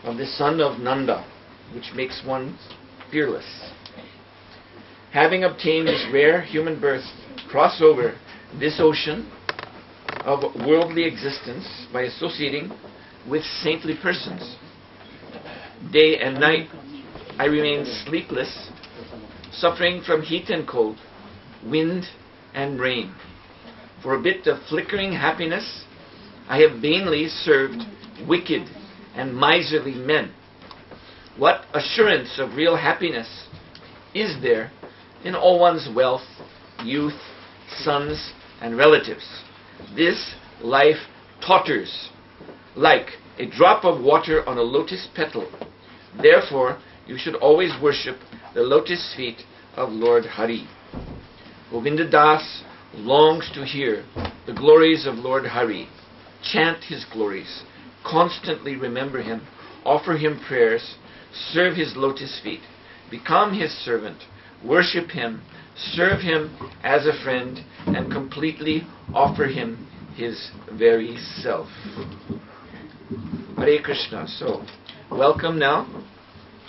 of the son of Nanda, which makes one fearless. Having obtained this rare human birth, cross over this ocean of worldly existence by associating with saintly persons. Day and night I remain sleepless, suffering from heat and cold, wind and rain. For a bit of flickering happiness, I have vainly served wicked and miserly men. What assurance of real happiness is there in all one's wealth, youth, sons, and relatives? This life totters like a drop of water on a lotus petal. Therefore, you should always worship the lotus feet of Lord Hari. Govinda Das longs to hear the glories of Lord Hari. Chant his glories, constantly remember him, offer him prayers, serve his lotus feet, become his servant, worship him, serve him as a friend, and completely offer him his very self. Hare Krishna. So, welcome now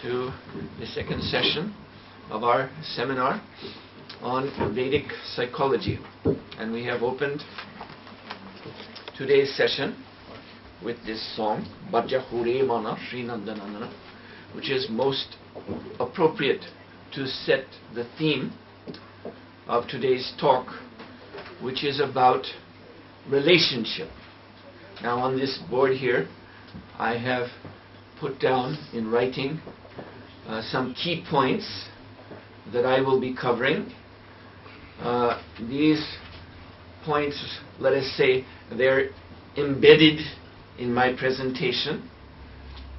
to the second session of our seminar on Vedic Psychology. And we have opened today's session with this song, Bhaja Hure Mana Sri Nandanana, which is most appropriate to set the theme of today's talk, which is about relationship. Now on this board here, I have put down in writing some key points that I will be covering. These points, let us say, they're embedded in my presentation.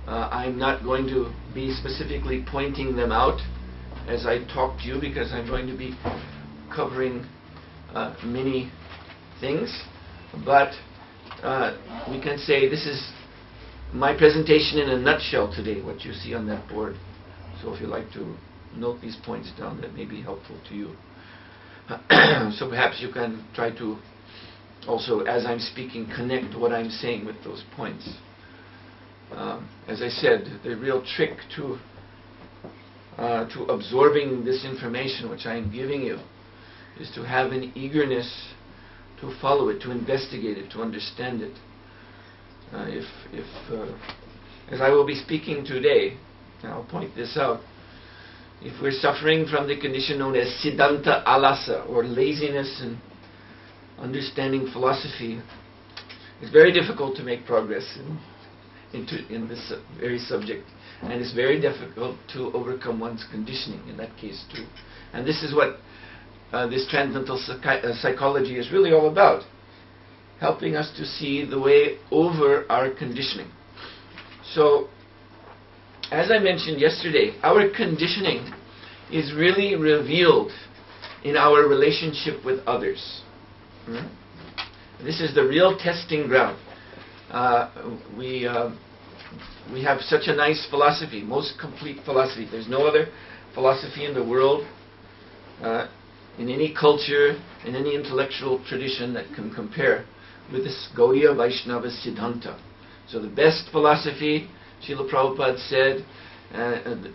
I'm not going to be specifically pointing them out as I talk to you, because I'm going to be covering many things. But we can say this is my presentation in a nutshell today, what you see on that board. So if you'd like to note these points down, that may be helpful to you. So perhaps you can try to also, as I'm speaking, connect what I'm saying with those points. As I said, the real trick to absorbing this information which I am giving you is to have an eagerness to follow it, to investigate it, to understand it. As I will be speaking today, and I'll point this out, if we're suffering from the condition known as Siddhanta Alasa, or laziness in understanding philosophy, it's very difficult to make progress in this very subject. And it's very difficult to overcome one's conditioning in that case too. And this is what this transcendental psychology is really all about, helping us to see the way over our conditioning. So, as I mentioned yesterday, our conditioning is really revealed in our relationship with others. This is the real testing ground. We have such a nice philosophy, most complete philosophy. There's no other philosophy in the world, in any culture, in any intellectual tradition that can compare with this Gaudiya Vaishnava Siddhanta. So the best philosophy, Srila Prabhupada said,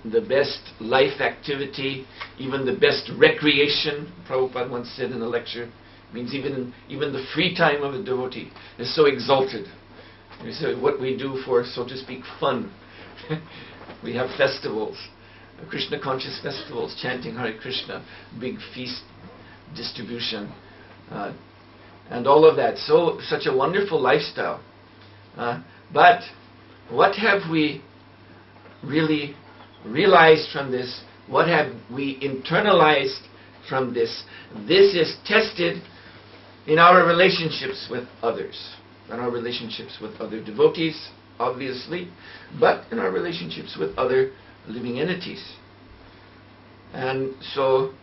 the best life activity, even the best recreation, Prabhupada once said in a lecture, means even the free time of a devotee is so exalted. So what we do for, so to speak, fun. We have festivals, Krishna conscious festivals, chanting Hare Krishna, big feast distribution, and all of that. So such a wonderful lifestyle. But what have we really realized from this? What have we internalized from this? This is tested in our relationships with others, in our relationships with other devotees, obviously, but in our relationships with other living entities. And so,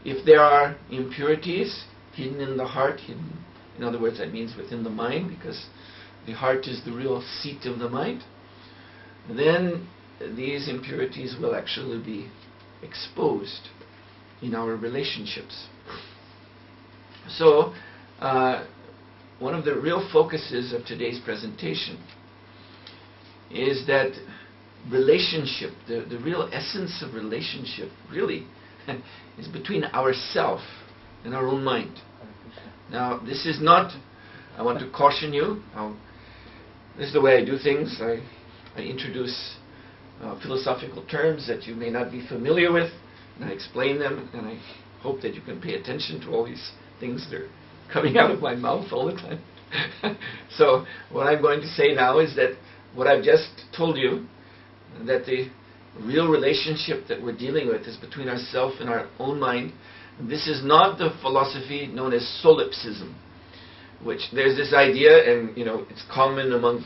if there are impurities hidden in the heart, in other words, that means within the mind, because the heart is the real seat of the mind, then these impurities will actually be exposed in our relationships. So, one of the real focuses of today's presentation is that relationship, the real essence of relationship, really, is between ourself and our own mind. Now, this is not, I want to caution you, this is the way I do things. I introduce philosophical terms that you may not be familiar with, and I explain them, and I hope that you can pay attention to all these things that are coming out of my mouth all the time. So what I'm going to say now is that what I've just told you, that the real relationship that we're dealing with is between ourself and our own mind. This is not the philosophy known as solipsism, which there's this idea, and it's common among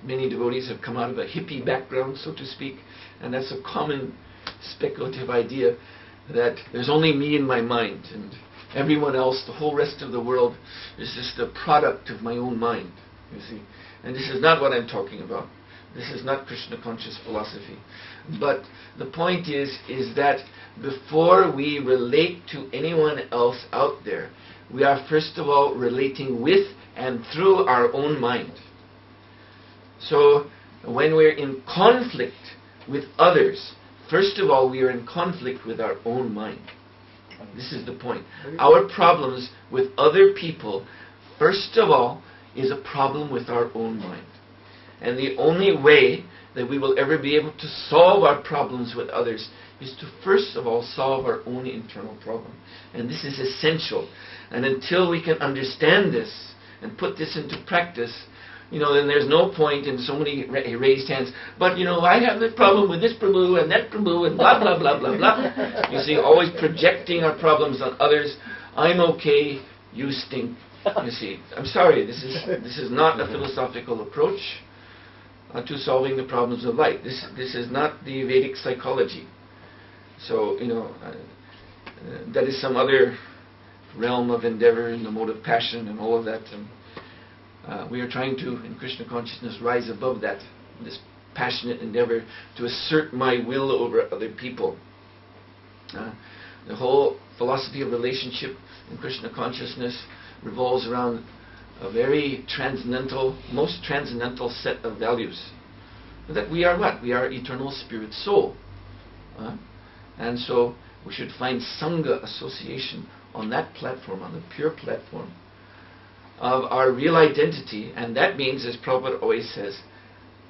many devotees have come out of a hippie background, so to speak, and that's a common speculative idea that there's only me in my mind, and everyone else, the whole rest of the world, is just a product of my own mind, you see. And this is not what I'm talking about. This is not Krishna conscious philosophy. But the point is that before we relate to anyone else out there, we are first of all relating with and through our own mind. So when we're in conflict with others, first of all we are in conflict with our own mind. This is the point. Our problems with other people, first of all, is a problem with our own mind. And the only way that we will ever be able to solve our problems with others is to first of all solve our own internal problem. And this is essential. And until we can understand this and put this into practice, then there's no point in so many raised hands. But I have this problem with this Prabhu and that Prabhu and blah blah blah blah blah. You see, always projecting our problems on others. I'm okay, you stink. You see, I'm sorry, this is not a philosophical approach to solving the problems of life. This is not the Vedic psychology. So, that is some other realm of endeavor in the mode of passion and all of that. And we are trying to, in Krishna consciousness, rise above that, this passionate endeavor to assert my will over other people. The whole philosophy of relationship in Krishna consciousness revolves around a very transcendental, most transcendental set of values. That we are what? We are eternal spirit soul. And so we should find Sangha association on that platform, on the pure platform of our real identity. And that means, as Prabhupada always says,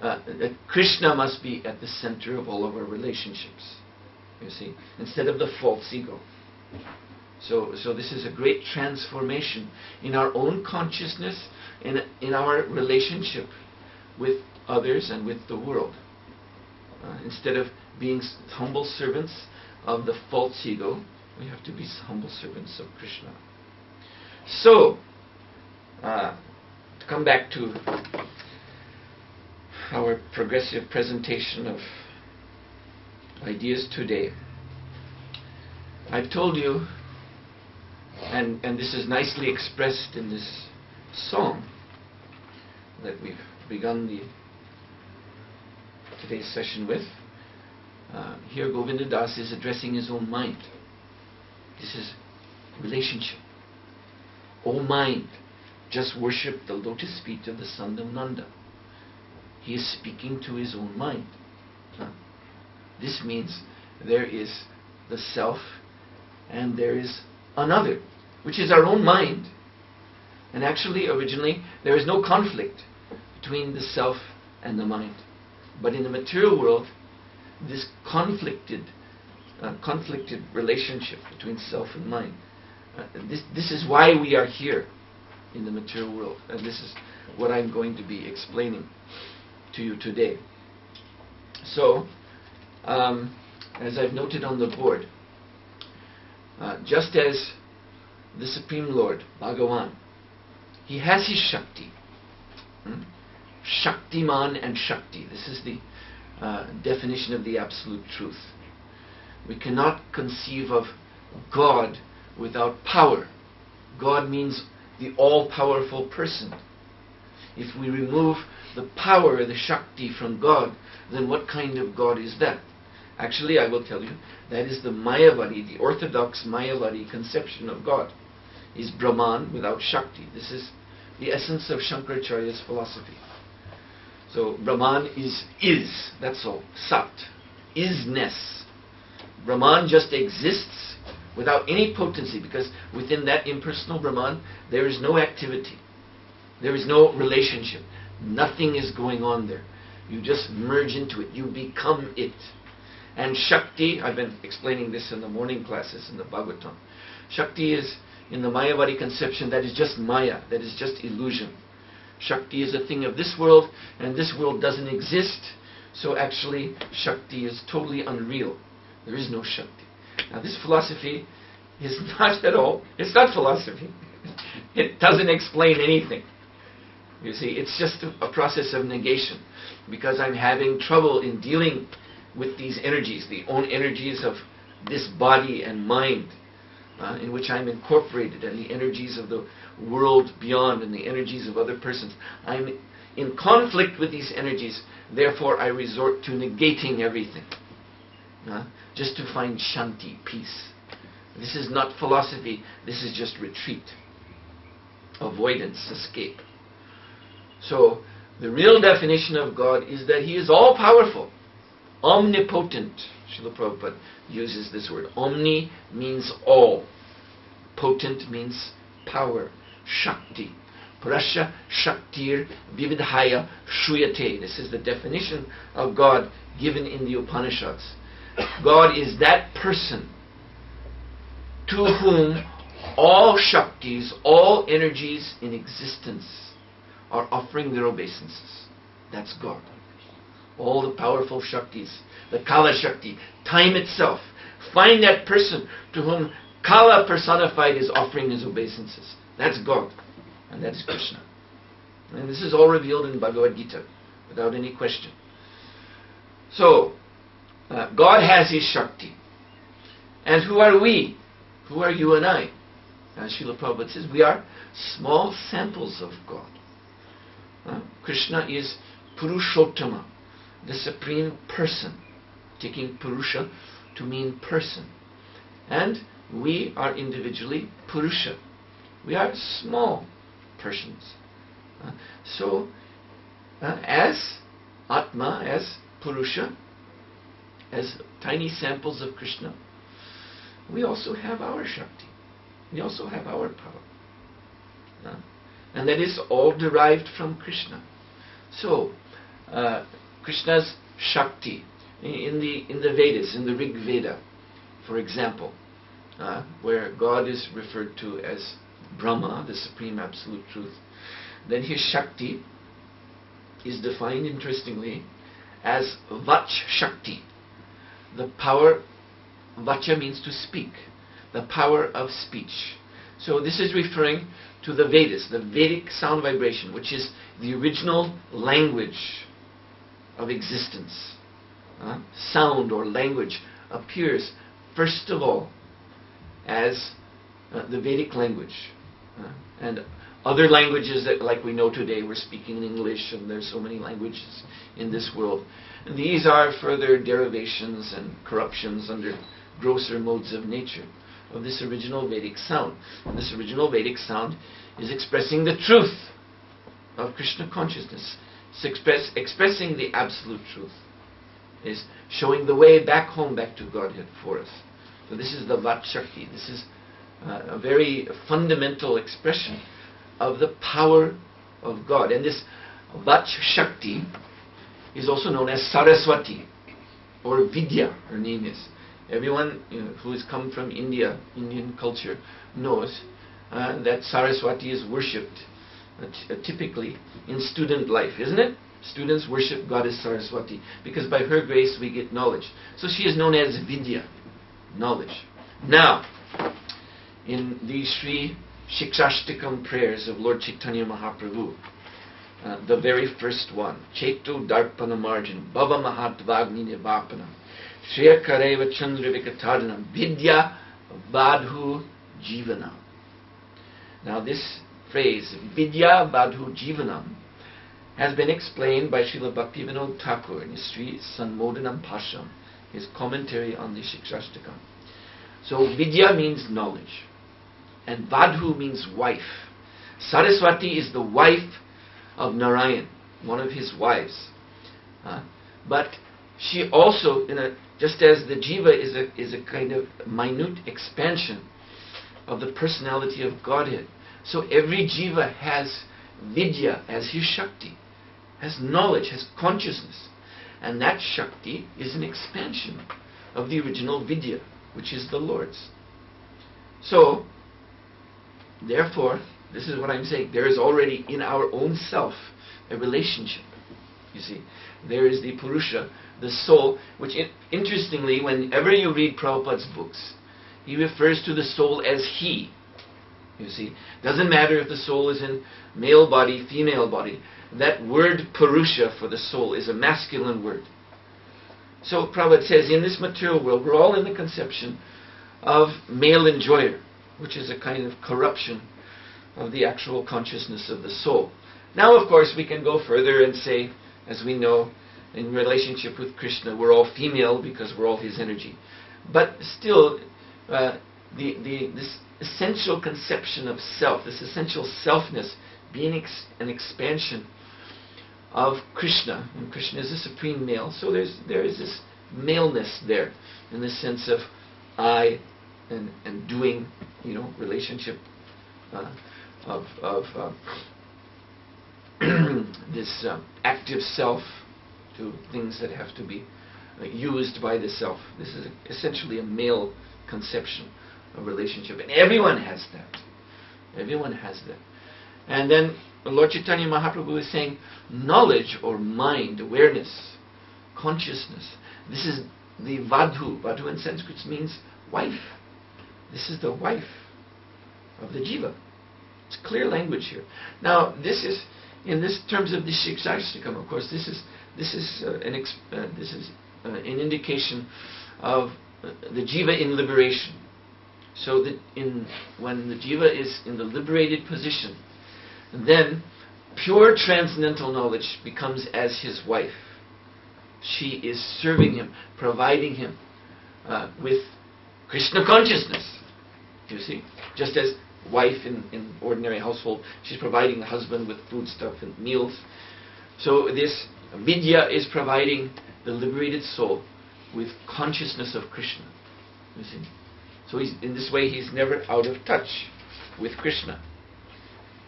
that Krishna must be at the center of all of our relationships. You see, instead of the false ego. So this is a great transformation in our own consciousness, in our relationship with others and with the world. Instead of being humble servants of the false ego, we have to be humble servants of Krishna. So, to come back to our progressive presentation of ideas today, I've told you, and this is nicely expressed in this song that we've begun today's session with. Here Govinda Das is addressing his own mind. This is relationship. O mind, just worship the lotus feet of the son of Nanda. He is speaking to his own mind. This means there is the self and there is another, which is our own mind. And actually, originally, there is no conflict between the self and the mind. But in the material world, this conflicted relationship between self and mind, this is why we are here in the material world. And this is what I'm going to be explaining to you today. So, as I've noted on the board, just as the Supreme Lord, Bhagavan, he has his Shakti. Shaktiman and Shakti. This is the definition of the absolute truth. We cannot conceive of God without power. God means the all-powerful person. If we remove the power, the Shakti from God, then what kind of God is that? Actually, I will tell you, that is the Mayavadi, the orthodox Mayavadi conception of God. Is Brahman without Shakti. This is the essence of Shankaracharya's philosophy. So Brahman is, that's all. Sat, isness. Brahman just exists without any potency, because within that impersonal Brahman there is no activity. There is no relationship. Nothing is going on there. You just merge into it. You become it. And Shakti, I've been explaining this in the morning classes in the Bhagavatam. Shakti is, in the Mayavadi conception, that is just Maya, that is just illusion. Shakti is a thing of this world, and this world doesn't exist, so actually Shakti is totally unreal. There is no Shakti. Now this philosophy is not at all, it's not philosophy. It doesn't explain anything. You see, it's just a process of negation, because I'm having trouble in dealing with these energies, the own energies of this body and mind, in which I'm incorporated, and the energies of the world beyond, and the energies of other persons. I'm in conflict with these energies, therefore I resort to negating everything, just to find shanti, peace. This is not philosophy, this is just retreat, avoidance, escape. So, the real definition of God is that He is all-powerful, omnipotent. Srila Prabhupada uses this word. Omni means all. Potent means power. Shakti. Prasya Shaktir Vividhaya Shruyate. This is the definition of God given in the Upanishads. God is that person to whom all Shaktis, all energies in existence are offering their obeisances. That's God. All the powerful Shaktis, the Kala Shakti, time itself. Find that person to whom Kala personified is offering his obeisances. That's God. And that's Krishna. And this is all revealed in Bhagavad Gita, without any question. So, God has His Shakti. And who are we? Who are you and I? As Srila Prabhupada says, we are small samples of God. Krishna is Purushottama, the Supreme Person, taking Purusha to mean person. And we are individually Purusha. We are small persons. So, as Atma, as Purusha, as tiny samples of Krishna, we also have our Shakti. We also have our power. And that is all derived from Krishna. So, Krishna's Shakti, in the Vedas, in the Rig Veda, for example, where God is referred to as Brahma, the Supreme Absolute Truth, then His Shakti is defined, interestingly, as Vach Shakti. The power, Vacha means to speak, the power of speech. So this is referring to the Vedas, the Vedic sound vibration, which is the original language of existence. Sound or language appears first of all as the Vedic language. And other languages that, like we know today, we're speaking in English, and there's so many languages in this world. And these are further derivations and corruptions under grosser modes of nature of this original Vedic sound. And this original Vedic sound is expressing the truth of Krishna consciousness. It's expressing the absolute truth. Is showing the way back home, back to Godhead for us. So this is the Vat Shakti. This is a very fundamental expression of the power of God. And this Vat Shakti is also known as Saraswati, or Vidya, her name is. Everyone who has come from India, Indian culture, knows that Saraswati is worshipped typically in student life, isn't it? Students worship Goddess Saraswati because by her grace we get knowledge. So she is known as Vidya, knowledge. Now, in the Sri Shikshashtakam prayers of Lord Chaitanya Mahaprabhu, the very first one, Chetu Darpana Marjan, Bhava Mahatvagni Nivapanam, Shreya Kareva Chandra Vikatadanam, Vidya Vadhu Jivanam. Now this phrase, Vidya Vadhu Jivanam, has been explained by Srila Bhaktivinoda Thakur in his Sri Sanmodanam Bhasham, his commentary on the Shikshashtakam. So Vidya means knowledge, and Vadhu means wife. Saraswati is the wife of Narayan, one of his wives. But she also, just as the jiva is a kind of minute expansion of the personality of Godhead, so every jiva has vidya as his shakti, has knowledge, has consciousness. And that shakti is an expansion of the original vidya, which is the Lord's. So, therefore, this is what I'm saying. There is already in our own self a relationship. You see, there is the Purusha, the soul, which interestingly, whenever you read Prabhupada's books, he refers to the soul as he. You see, doesn't matter if the soul is in male body, female body. That word Purusha for the soul is a masculine word. So Prabhupada says, in this material world, we're all in the conception of male enjoyer, which is a kind of corruption of the actual consciousness of the soul. Now, of course, we can go further and say, as we know, in relationship with Krishna, we're all female because we're all his energy. But still, this essential conception of self, this essential selfness, being an expansion of Krishna, and Krishna is the supreme male, so there is this maleness there, in the sense of I and doing, relationship of this active self to things that have to be used by the self. This is essentially a male conception of relationship, and everyone has that. Everyone has that. And then Lord Chaitanya Mahaprabhu is saying knowledge or mind, awareness, consciousness. This is the Vadhu. Vadhu in Sanskrit means wife. This is the wife of the jiva. It's clear language here. Now, this is, in this terms of the Shikshashtakam, of course, this is an indication of the jiva in liberation. So that when the jiva is in the liberated position, then pure transcendental knowledge becomes as his wife. She is serving him, providing him with Krishna consciousness. You see? Just as wife in ordinary household, she's providing the husband with foodstuff and meals. So this vidya is providing the liberated soul with consciousness of Krishna. You see? So in this way he's never out of touch with Krishna.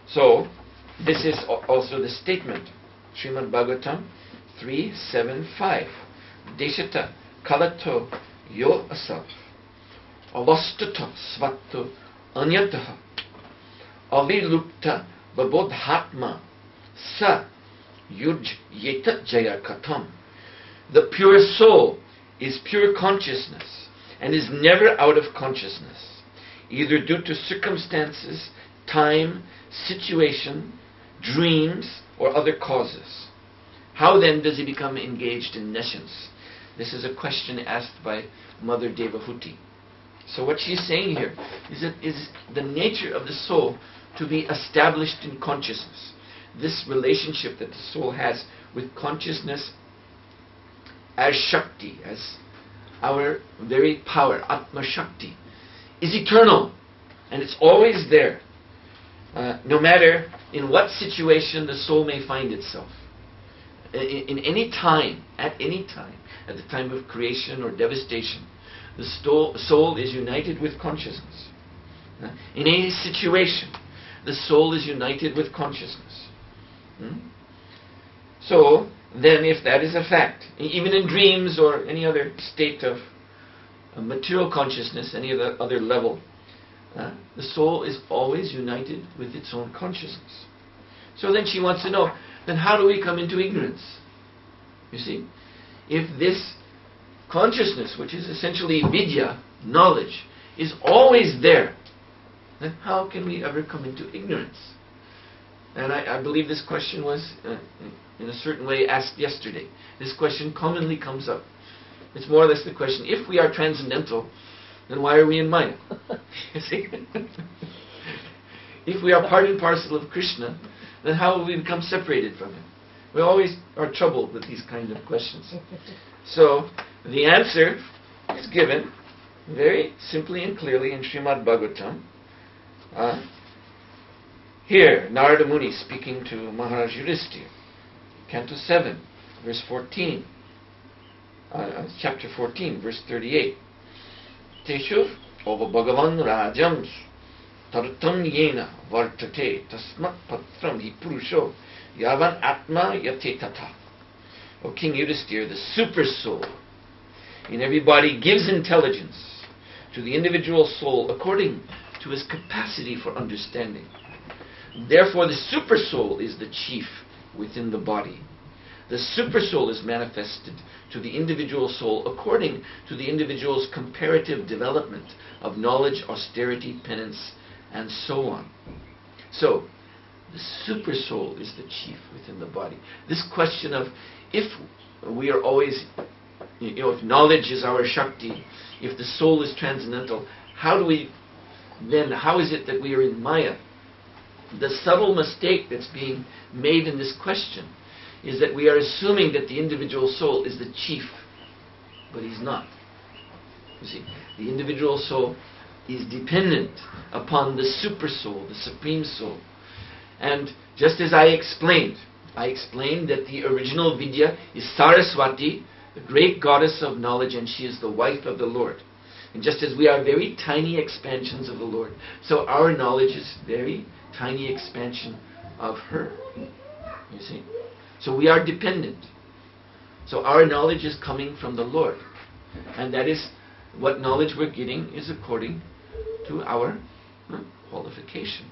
So this is also the statement. Srimad Bhagavatam 3.7.5. Deshata kalato yo asal avastata svatto anyataha avilupta babodhatma sa yuj yeta jaya katam. The pure soul is pure consciousness and is never out of consciousness, either due to circumstances, time, situation, dreams, or other causes. How then does he become engaged in nescience? This is a question asked by Mother Devahuti. So what she's saying here is the nature of the soul to be established in consciousness. This relationship that the soul has with consciousness as Shakti, as our very power, Atma Shakti, is eternal, and it's always there. No matter in what situation the soul may find itself. In any time, at the time of creation or devastation, the soul is united with consciousness. In any situation, the soul is united with consciousness. So, then if that is a fact, even in dreams or any other state of material consciousness, any other level, the soul is always united with its own consciousness. So then she wants to know, then how do we come into ignorance? You see, if this consciousness, which is essentially vidya, knowledge, is always there, then how can we ever come into ignorance? And I believe this question was, in a certain way, asked yesterday. This question commonly comes up. It's more or less the question, if we are transcendental, then why are we in Maya? You see? If we are part and parcel of Krishna, then how will we become separated from him? We always are troubled with these kind of questions. So, the answer is given very simply and clearly in Srimad Bhagavatam. Here, Narada Muni speaking to Maharaj Yudhishthira, Canto 7, verse 14, chapter 14, verse 38. Teshu over Bhagavan Rajams Tartam Yena Vartate Tasmat Patram Hi Purusho Yavan Atma Yate Tata. O King Yudhishthira, the super soul in everybody gives intelligence to the individual soul according to his capacity for understanding. Therefore, the super soul is the chief within the body. The super soul is manifested to the individual soul according to the individual's comparative development of knowledge, austerity, penance, and so on. So, the super soul is the chief within the body. This question of if we are always, if knowledge is our Shakti, if the soul is transcendental, how is it that we are in Maya? The subtle mistake that's being made in this question is that we are assuming that the individual soul is the chief, but he's not. You see, the individual soul is dependent upon the super soul, the supreme soul. And just as I explained that the original Vidya is Saraswati, the great goddess of knowledge, and she is the wife of the Lord. And just as we are very tiny expansions of the Lord, so our knowledge is very tiny expansion of her. You see? So we are dependent. So our knowledge is coming from the Lord. And that is what knowledge we're getting is according to our qualification.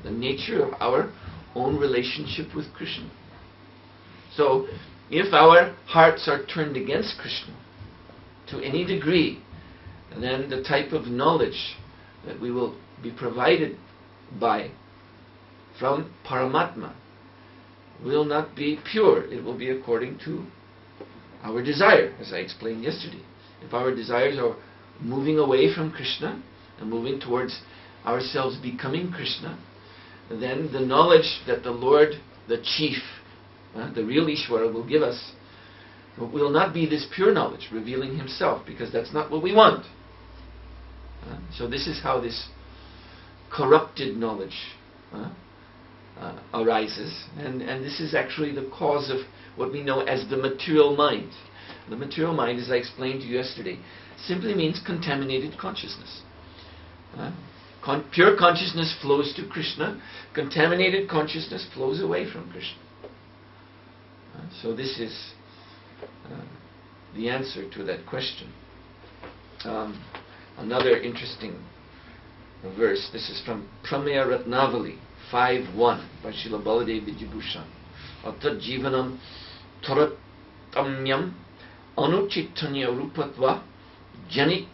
The nature of our own relationship with Krishna. So if our hearts are turned against Krishna to any degree, then the type of knowledge that we will be provided by from Paramatma will not be pure. It will be according to our desire, as I explained yesterday. If our desires are moving away from Krishna and moving towards ourselves becoming Krishna, then the knowledge that the Lord, the chief, the real Ishvara will give us will not be this pure knowledge, revealing himself, because that's not what we want. So this is how this corrupted knowledge arises, and this is actually the cause of what we know as the material mind. The material mind, as I explained to you yesterday, simply means contaminated consciousness. Pure consciousness flows to Krishna. Contaminated consciousness flows away from Krishna. So this is the answer to that question. Another interesting verse. This is from Prameya Ratnavali 5.1 by Srila Baladev Vijibhushan. Atat jivanam toratamyam anuchittanya rupatva janit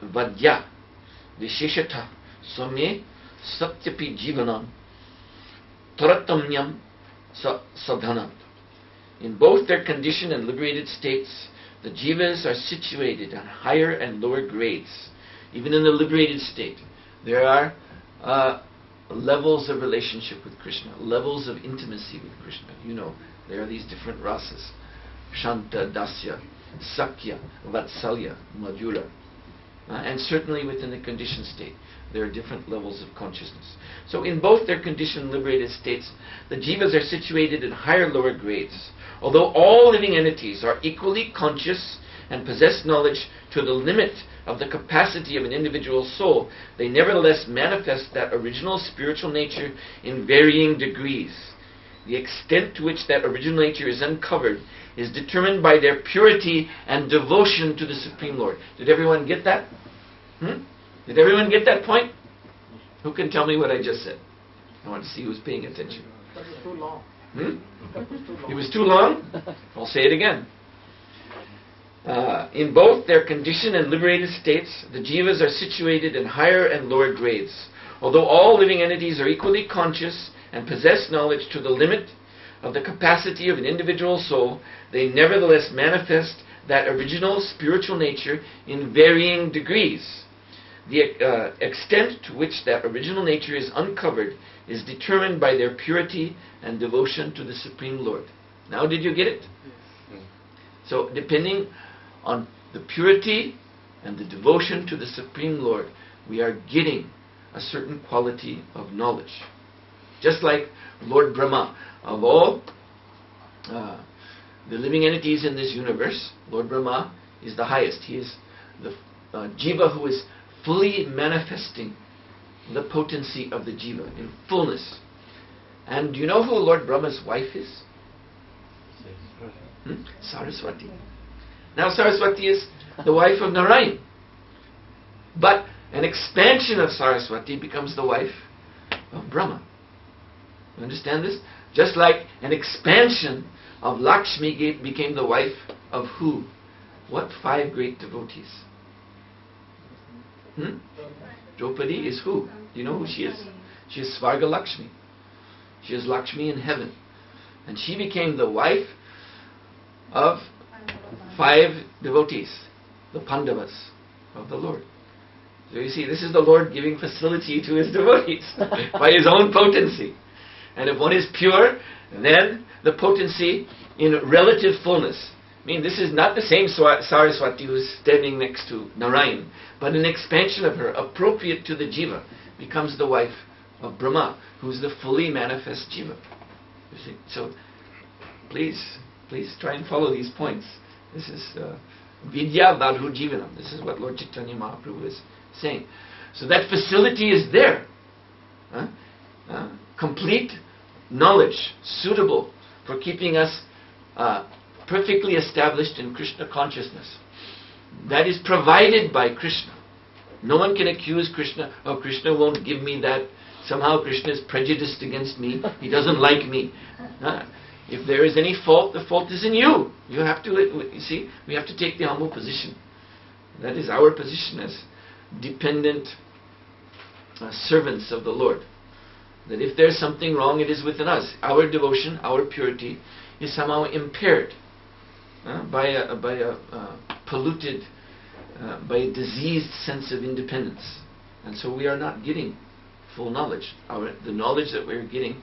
vadya visheshatha swame satyapi jivanam toratamyam sadhanat. In both their conditioned and liberated states, the jivas are situated on higher and lower grades. Even in the liberated state, there are levels of relationship with Krishna, levels of intimacy with Krishna. You know, there are these different rasas. Shanta, Dasya, Sakya, Vatsalya, Madhura. And certainly within the conditioned state, there are different levels of consciousness. So in both their conditioned and liberated states, the jivas are situated in higher and lower grades. Although all living entities are equally conscious and possess knowledge to the limit of the capacity of an individual soul, they nevertheless manifest that original spiritual nature in varying degrees. The extent to which that original nature is uncovered is determined by their purity and devotion to the Supreme Lord. Did everyone get that? Did everyone get that point? Who can tell me what I just said? I want to see who's paying attention. That was too long. It was too long? I'll say it again. In both their conditioned and liberated states, the jivas are situated in higher and lower grades. Although all living entities are equally conscious and possess knowledge to the limit of the capacity of an individual soul, they nevertheless manifest that original spiritual nature in varying degrees. The extent to which that original nature is uncovered is determined by their purity and devotion to the Supreme Lord. Now did you get it? Yes. So depending on the purity and the devotion to the Supreme Lord, we are getting a certain quality of knowledge. Just like Lord Brahma, of all the living entities in this universe, Lord Brahma is the highest. He is the jiva who is fully manifesting the potency of the jiva in fullness. And do you know who Lord Brahma's wife is? Saraswati. Now Saraswati is the wife of Narayan. But an expansion of Saraswati becomes the wife of Brahma. You understand this? Just like an expansion of Lakshmi became the wife of who? What 5 great devotees? Draupadi is who? Do you know who she is? She is Svarga Lakshmi. She is Lakshmi in heaven. And she became the wife of 5 devotees, the Pandavas of the Lord. So you see, this is the Lord giving facility to His devotees by His own potency. And if one is pure, then the potency in relative fullness. I mean, this is not the same Saraswati who is standing next to Narayan, but an expansion of her, appropriate to the jiva, becomes the wife of Brahma, who is the fully manifest jiva. You see? So, please try and follow these points. This is Vidya Dadhu Jivanam. This is what Lord Chaitanya Mahaprabhu is saying. So that facility is there. Complete knowledge, suitable for keeping us perfectly established in Krishna consciousness. That is provided by Krishna. No one can accuse Krishna, oh, Krishna won't give me that. Somehow Krishna is prejudiced against me. He doesn't like me. If there is any fault, the fault is in you. You have to, you see, we have to take the humble position. That is our position as dependent servants of the Lord. That if there's something wrong, it is within us. Our devotion, our purity is somehow impaired by a polluted, by a diseased sense of independence. And so we are not getting full knowledge. The knowledge that we're getting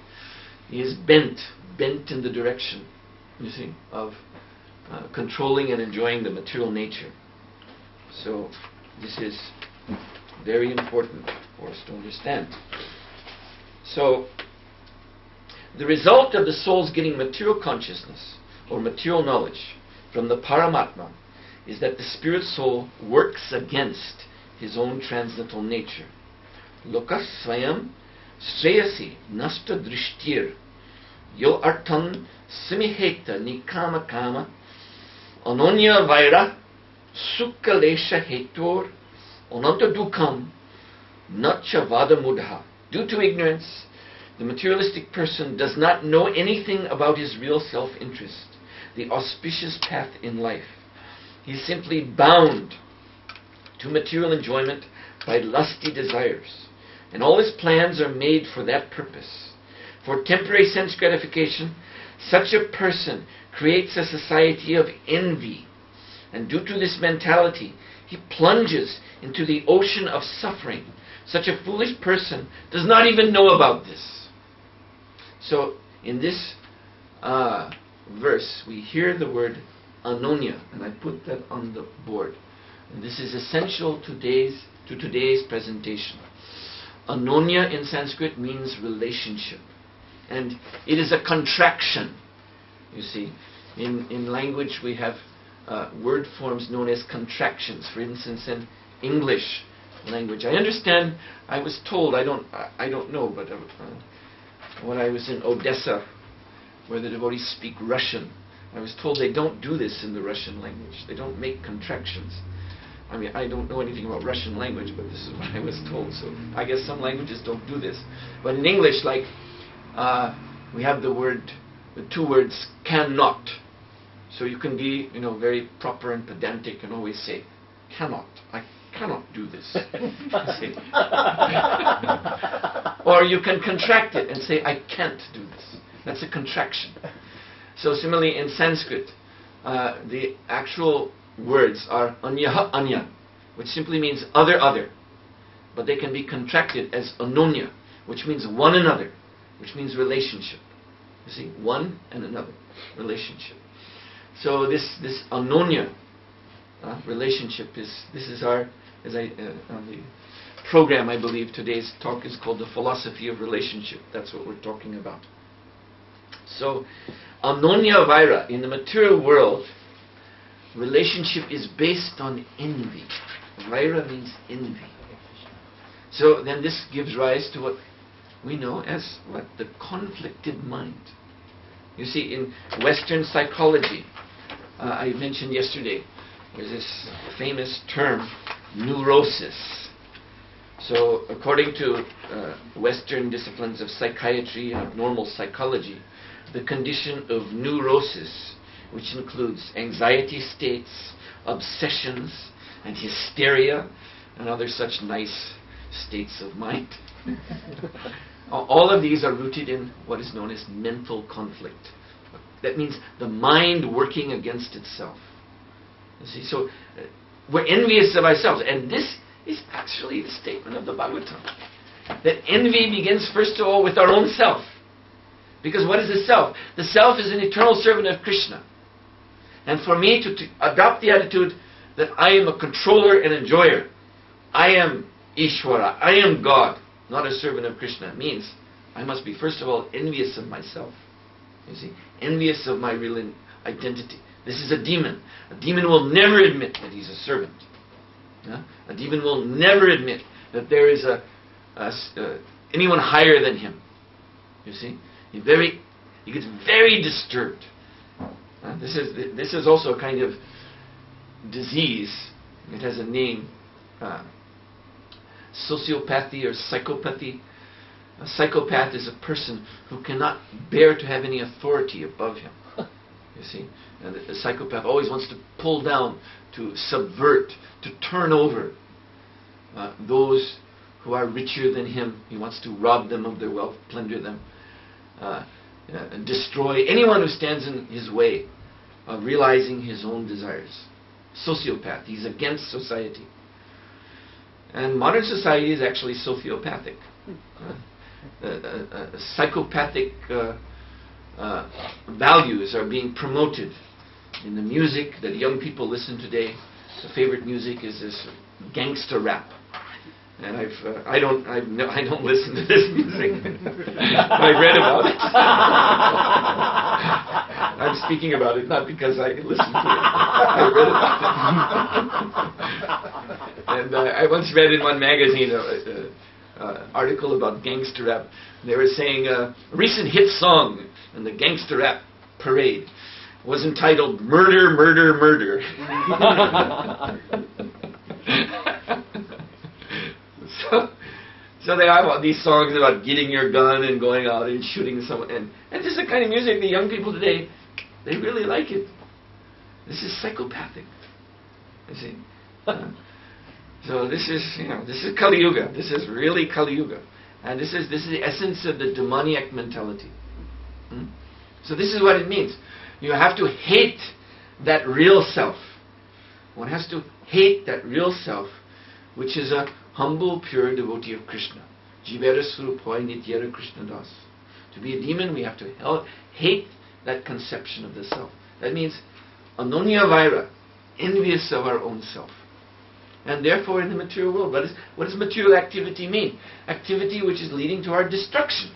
is bent in the direction, you see, of controlling and enjoying the material nature. So this is very important for us to understand. So the result of the soul's getting material consciousness or material knowledge from the Paramatma is that the spirit soul works against his own transcendental nature. Lokas swayam shreyasi nashta drishtir yo artan simiheta nikama kama anonya vaira sukha lesha hetur ananta dukkam natcha vada mudha. Due to ignorance, the materialistic person does not know anything about his real self-interest, the auspicious path in life. He is simply bound to material enjoyment by lusty desires, and all his plans are made for that purpose. For temporary sense gratification, such a person creates a society of envy, and due to this mentality, he plunges into the ocean of suffering. Such a foolish person does not even know about this. So, in this verse, we hear the word anonya, and I put that on the board. And this is essential to today's presentation. Anonya in Sanskrit means relationship. And it is a contraction. You see, in language we have word forms known as contractions. For instance, in English language, I understand, I was told, I don't know, but when I was in Odessa, where the devotees speak Russian, I was told they don't do this in the Russian language. They don't make contractions. I mean, I don't know anything about Russian language, but this is what I was told. So I guess some languages don't do this. But in English, like, we have the 2 words, cannot. So you can be, very proper and pedantic and always say, cannot. I cannot do this. Or you can contract it and say, I can't do this. That's a contraction. So similarly in Sanskrit, the actual words are anyaha anya, which simply means other. But they can be contracted as anonya, which means one another, which means relationship. You see, one and another, relationship. So this anonya relationship is our, as I on the program, I believe today's talk is called The Philosophy of Relationship. That's what we're talking about. So, Anonya Vaira, in the material world, relationship is based on envy. Vaira means envy. So then this gives rise to what we know as what? The conflicted mind. You see, in Western psychology, I mentioned yesterday, there's this famous term, neurosis. So according to Western disciplines of psychiatry and of normal psychology, the condition of neurosis, which includes anxiety states, obsessions, and hysteria, and other such nice states of mind. All of these are rooted in what is known as mental conflict. That means the mind working against itself. You see, so we're envious of ourselves, and this is actually the statement of the Bhagavatam. That envy begins first of all with our own self. Because what is the self? The self is an eternal servant of Krishna. And for me to adopt the attitude that I am a controller and enjoyer, I am Ishvara, I am God, not a servant of Krishna, means I must be first of all envious of myself. You see, envious of my real identity. This is a demon. A demon will never admit that he's a servant. A demon will never admit that there is anyone higher than him. You see, he gets very disturbed. This is also a kind of disease. It has a name, sociopathy or psychopathy. A psychopath is a person who cannot bear to have any authority above him. You see, and the psychopath always wants to pull down, to subvert, to turn over those who are richer than him. He wants to rob them of their wealth, plunder them, and destroy anyone who stands in his way of realizing his own desires. Sociopath. He's against society. And modern society is actually sociopathic. Psychopathic values are being promoted in the music that young people listen today. The favorite music is this gangster rap, and I don't listen to this music. I read about it. I'm speaking about it not because I listen to it. I read about it, and I once read in one magazine article about gangster rap. They were saying a recent hit song in the gangster rap parade was entitled "Murder, Murder, Murder." So they have these songs about getting your gun and going out and shooting someone, and this is the kind of music the young people today, they really like it. This is psychopathic. You see. So this is Kali Yuga. This is really Kali Yuga, and this is the essence of the demoniac mentality. So this is what it means. You have to hate that real self. One has to hate that real self, which is a humble, pure devotee of Krishna. Jivera Surupoi Nityara Krishna Das. To be a demon, we have to hate that conception of the self. That means Anonya Vaira, envious of our own self. And therefore in the material world, what does material activity mean? Activity which is leading to our destruction.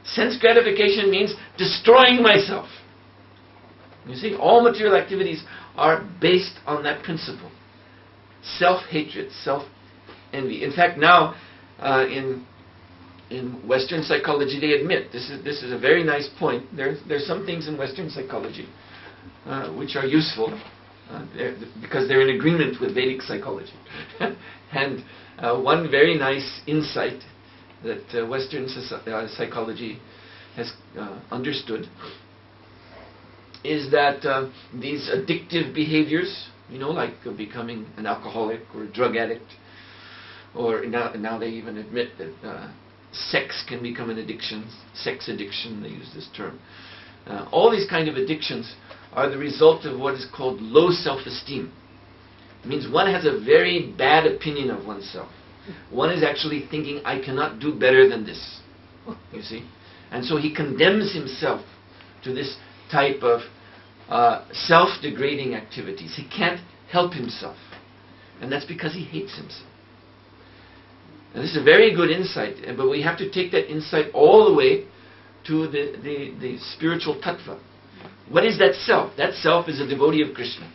Sense gratification means destroying myself. You see, all material activities are based on that principle. Self-hatred, self-envy. In fact, now in Western psychology they admit, this is a very nice point, there's some things in Western psychology which are useful because they're in agreement with Vedic psychology. And one very nice insight that Western psychology has understood is that these addictive behaviors, like becoming an alcoholic or a drug addict, or now they even admit that sex can become an addiction, sex addiction, they use this term. All these kind of addictions are the result of what is called low self-esteem. It means one has a very bad opinion of oneself. One is actually thinking, I cannot do better than this. You see? And so he condemns himself to this type of self-degrading activities. He can't help himself. And that's because he hates himself. And this is a very good insight, but we have to take that insight all the way to the spiritual tattva. What is that self? That self is a devotee of Krishna.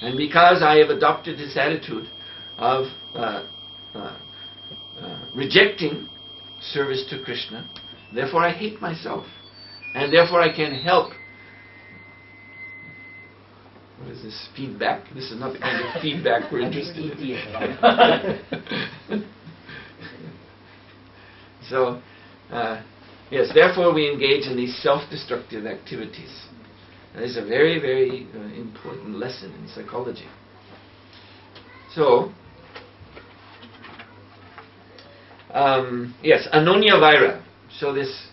And because I have adopted this attitude of rejecting service to Krishna, therefore I hate myself. And therefore I can help. What is this? Feedback? This is not the kind of feedback we're interested in. So, yes, therefore we engage in these self-destructive activities. And this is a very, very important lesson in psychology. So, yes, Anonya Vaira. So this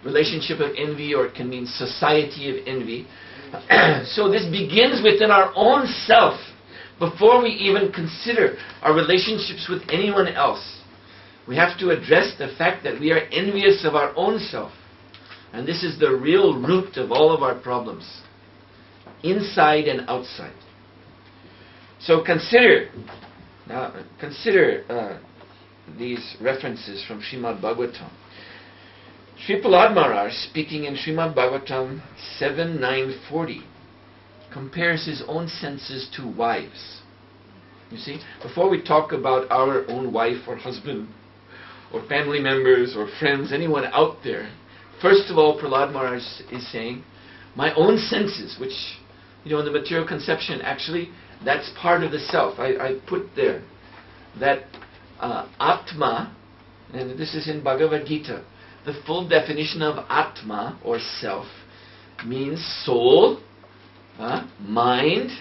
relationship of envy, or it can mean society of envy. So this begins within our own self before we even consider our relationships with anyone else. We have to address the fact that we are envious of our own self. And this is the real root of all of our problems, inside and outside. So consider these references from Srimad Bhagavatam. Sri Prahlad Maharaj, speaking in Srimad Bhagavatam 7.9.40, compares his own senses to wives. You see, before we talk about our own wife or husband, or family members or friends, anyone out there, first of all, Prahlad Maharaj is saying, my own senses, which, in the material conception, actually, that's part of the self. I put there that Atma, and this is in Bhagavad Gita, the full definition of Atma, or self, means soul, mind,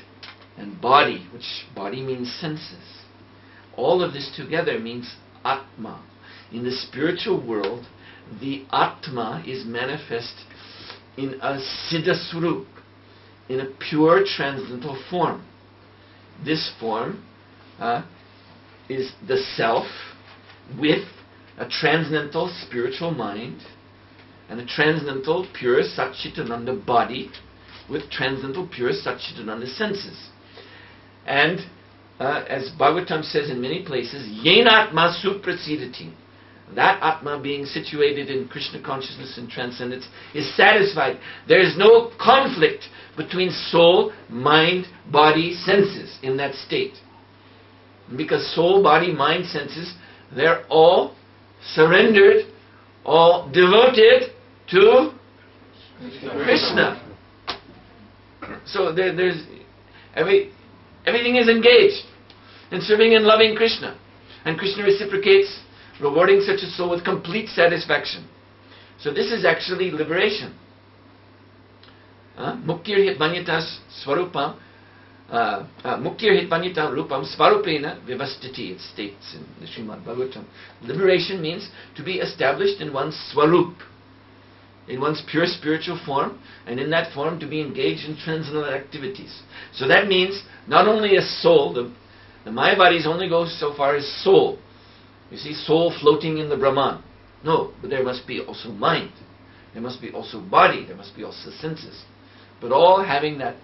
and body, which body means senses. All of this together means Atma. In the spiritual world, the Atma is manifest in a Siddha Swarup, in a pure transcendental form. This form is the self with a transcendental spiritual mind and a transcendental pure Satchitananda body with transcendental pure Satchitananda senses. And as Bhagavatam says in many places, Yenatma suprasidati. That Atma, being situated in Krishna consciousness and transcendence, is satisfied. There is no conflict between soul, mind, body, senses in that state. Because soul, body, mind, senses, they're all surrendered, all devoted to Krishna. So there's everything is engaged in serving and loving Krishna. And Krishna reciprocates, rewarding such a soul with complete satisfaction. So this is actually liberation. Muktir hitmanyata swarupam, Muktir hitmanyata rupam swarupena vivastiti, it states in the Srimad Bhagavatam. Liberation means to be established in one's swarup, in one's pure spiritual form, and in that form to be engaged in transcendental activities. So that means not only as soul, the Mayavadis only go so far as soul. You see, soul floating in the Brahman. No, but there must be also mind. There must be also body. There must be also senses. But all having that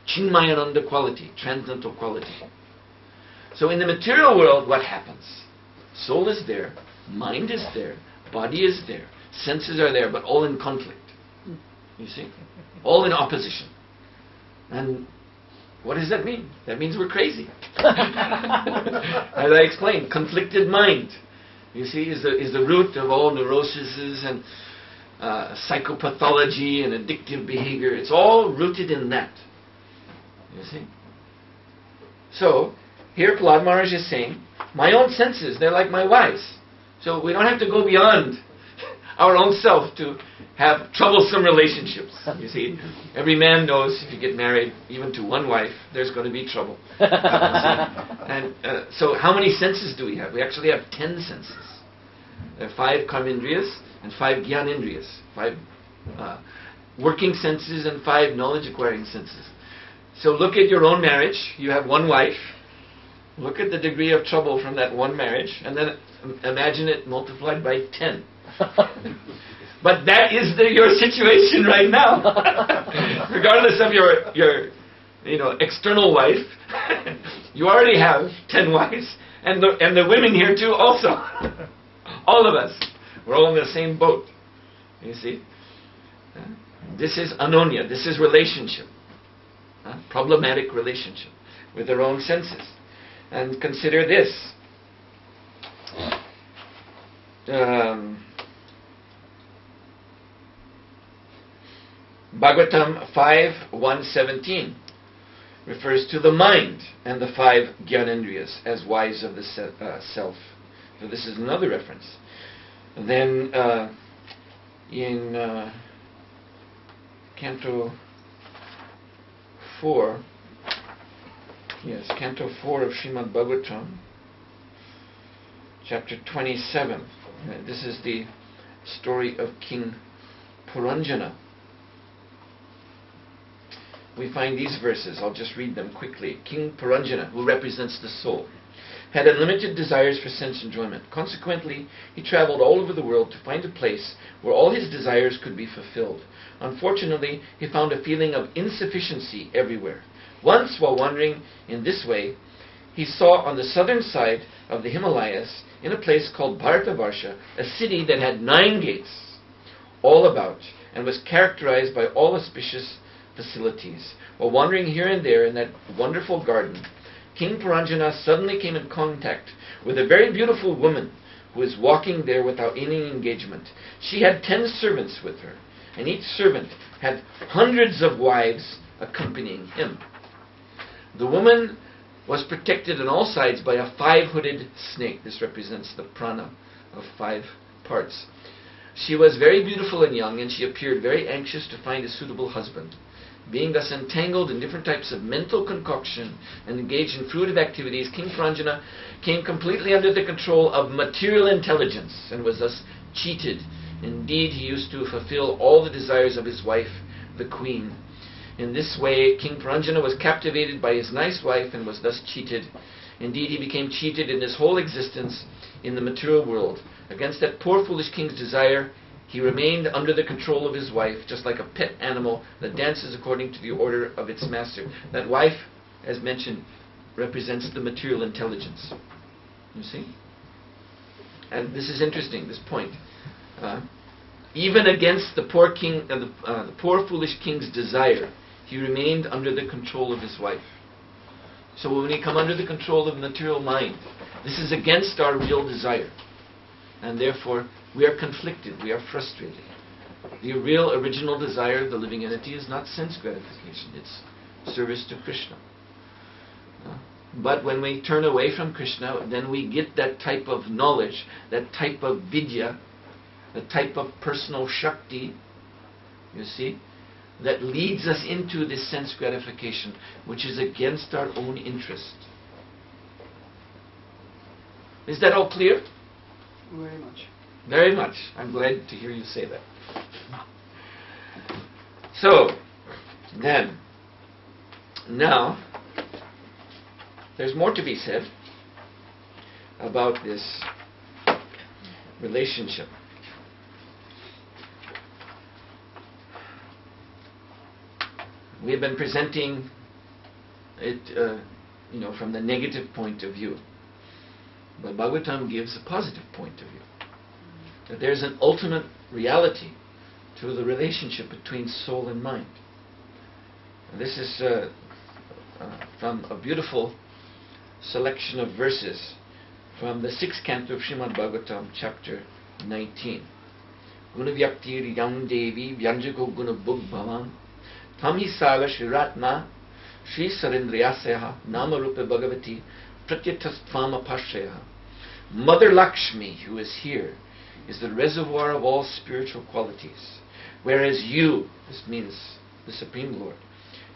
Chinmayananda quality, transcendental quality. So in the material world, what happens? Soul is there, mind is there, body is there, senses are there, but all in conflict. You see? All in opposition. And what does that mean? That means we're crazy. As I explained, conflicted mind, you see, is the root of all neuroses and psychopathology and addictive behavior. It's all rooted in that. You see? So, here Prahlad Maharaj is saying, my own senses, they're like my wives. So we don't have to go beyond our own self to have troublesome relationships. You see, every man knows if you get married, even to one wife, there's going to be trouble. And so how many senses do we have? We actually have 10 senses. There are 5 karmendriyas and 5 gyanendriyas. 5 working senses and 5 knowledge-acquiring senses. So look at your own marriage. You have one wife. Look at the degree of trouble from that one marriage, and then imagine it multiplied by 10. But that is your situation right now. Regardless of your external wife, you already have 10 wives, And the women here too also. All of us. We're all in the same boat. You see? This is anonya. This is relationship. Problematic relationship with their own senses. And consider this. Bhagavatam 5:117 refers to the mind and the 5 Gyanendriyas as wives of the self. So this is another reference. Then in Canto 4, Canto 4 of Srimad Bhagavatam, chapter 27. This is the story of King Puranjana. We find these verses. I'll just read them quickly. King Puranjana, who represents the soul, had unlimited desires for sense enjoyment. Consequently, he traveled all over the world to find a place where all his desires could be fulfilled. Unfortunately, he found a feeling of insufficiency everywhere. Once, while wandering in this way, he saw on the southern side of the Himalayas, in a place called Bharatavarsha, a city that had 9 gates all about and was characterized by all auspicious facilities. While wandering here and there in that wonderful garden, King Puranjana suddenly came in contact with a very beautiful woman who was walking there without any engagement. She had 10 servants with her, and each servant had hundreds of wives accompanying him. The woman was protected on all sides by a 5-hooded snake. This represents the prana of 5 parts. She was very beautiful and young, and she appeared very anxious to find a suitable husband. Being thus entangled in different types of mental concoction and engaged in fruitive activities, King Puranjana came completely under the control of material intelligence and was thus cheated. Indeed, he used to fulfill all the desires of his wife, the queen. In this way, King Puranjana was captivated by his nice wife and was thus cheated. Indeed, he became cheated in his whole existence in the material world. Against that poor foolish king's desire, he remained under the control of his wife, just like a pet animal that dances according to the order of its master. That wife, as mentioned, represents the material intelligence. You see? And this is interesting, this point. Even against the poor king, the poor foolish king's desire, he remained under the control of his wife. So when we come under the control of the material mind, this is against our real desire. And therefore, we are conflicted, we are frustrated. The real original desire of the living entity is not sense gratification, it's service to Krishna. But when we turn away from Krishna, then we get that type of knowledge, that type of vidya, the type of personal shakti, you see, that leads us into this sense gratification, which is against our own interest. Is that all clear? Very much. Very much. I'm glad to hear you say that. So, then, now, there's more to be said about this relationship. We have been presenting it, from the negative point of view. But Bhagavatam gives a positive point of view. That there's an ultimate reality to the relationship between soul and mind. And this is from a beautiful selection of verses from the 6th canto of Srimad Bhagavatam, chapter 19. Guna vyaktir yam devi vyanjago guna bhug bhavan tam hi saga shriratma shri sarindriyasayaha nama rupa bhagavati pratyatastvam apashraya. Mother Lakshmi, who is here, is the reservoir of all spiritual qualities. Whereas you, this means the Supreme Lord,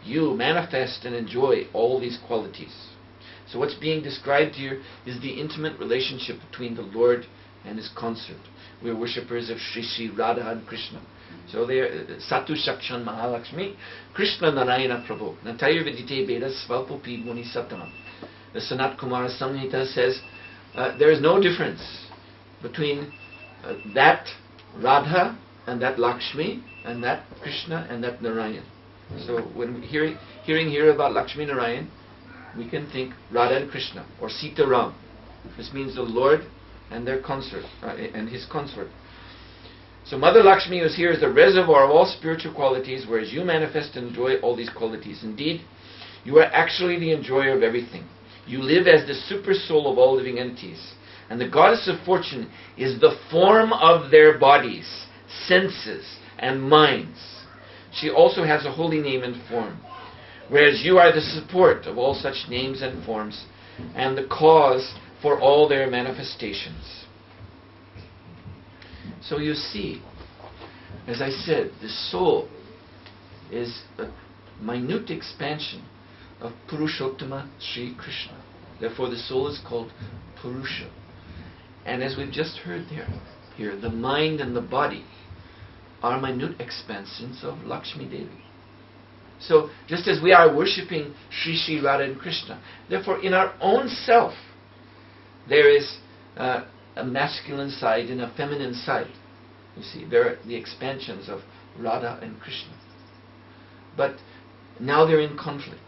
you manifest and enjoy all these qualities. So what's being described here is the intimate relationship between the Lord and his consort. We're worshippers of Shri Shri Radha and Krishna. So they are Satu Shakshan Mahalakshmi, Krishna Narayana Prabhu. Natayur Vidite Veda Svalpopi Muni Satanam. The Sanat Kumara Samhita says there is no difference between that Radha and that Lakshmi and that Krishna and that Narayan. So when hearing here about Lakshmi Narayan, we can think Radha and Krishna or Sita Ram. This means the Lord and their consort, and his consort. So Mother Lakshmi is here as the reservoir of all spiritual qualities, whereas you manifest and enjoy all these qualities. Indeed, you are actually the enjoyer of everything. You live as the super soul of all living entities. And the goddess of fortune is the form of their bodies, senses, and minds. She also has a holy name and form, whereas you are the support of all such names and forms, and the cause for all their manifestations. So you see, as I said, the soul is a minute expansion of Purushottama Sri Krishna. Therefore the soul is called Purusha. And as we've just heard here, the mind and the body are minute expansions of Lakshmi Devi. So just as we are worshipping Sri Sri Radha and Krishna, therefore in our own self there is a masculine side and a feminine side. You see, there are the expansions of Radha and Krishna. But now they're in conflict.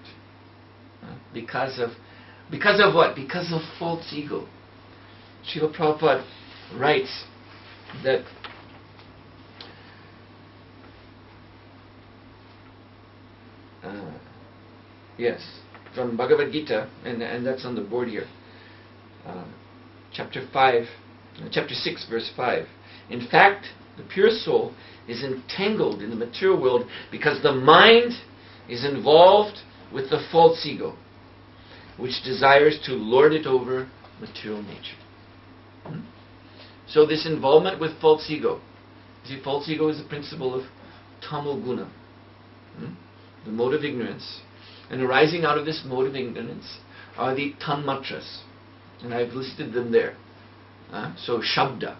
Because of what? Because of false ego. Srila Prabhupada writes that from Bhagavad Gita, and that's on the board here, chapter 6, verse 5. In fact, the pure soul is entangled in the material world because the mind is involved with the false ego, which desires to lord it over material nature. So this involvement with false ego, you see, false ego is the principle of tamal guna, the mode of ignorance. And arising out of this mode of ignorance are the tanmatras, and I've listed them there. So shabda,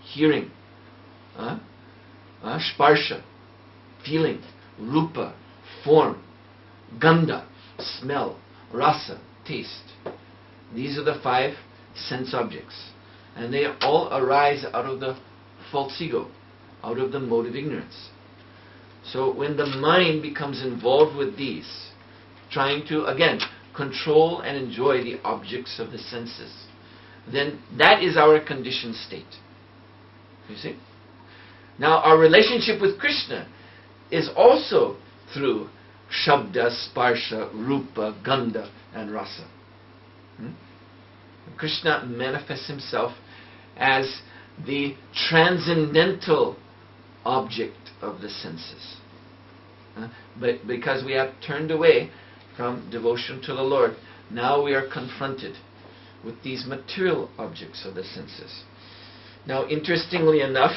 hearing, sparsha, feeling, rupa, form, gandha, smell, rasa, taste. These are the 5 sense objects, and they all arise out of the false ego, out of the mode of ignorance. So when the mind becomes involved with these, trying to, again, control and enjoy the objects of the senses, then that is our conditioned state. You see? Now our relationship with Krishna is also through Shabda, Sparsha, Rupa, Gandha and Rasa. Krishna manifests himself as the transcendental object of the senses. But because we have turned away from devotion to the Lord, now we are confronted with these material objects of the senses. Now, interestingly enough,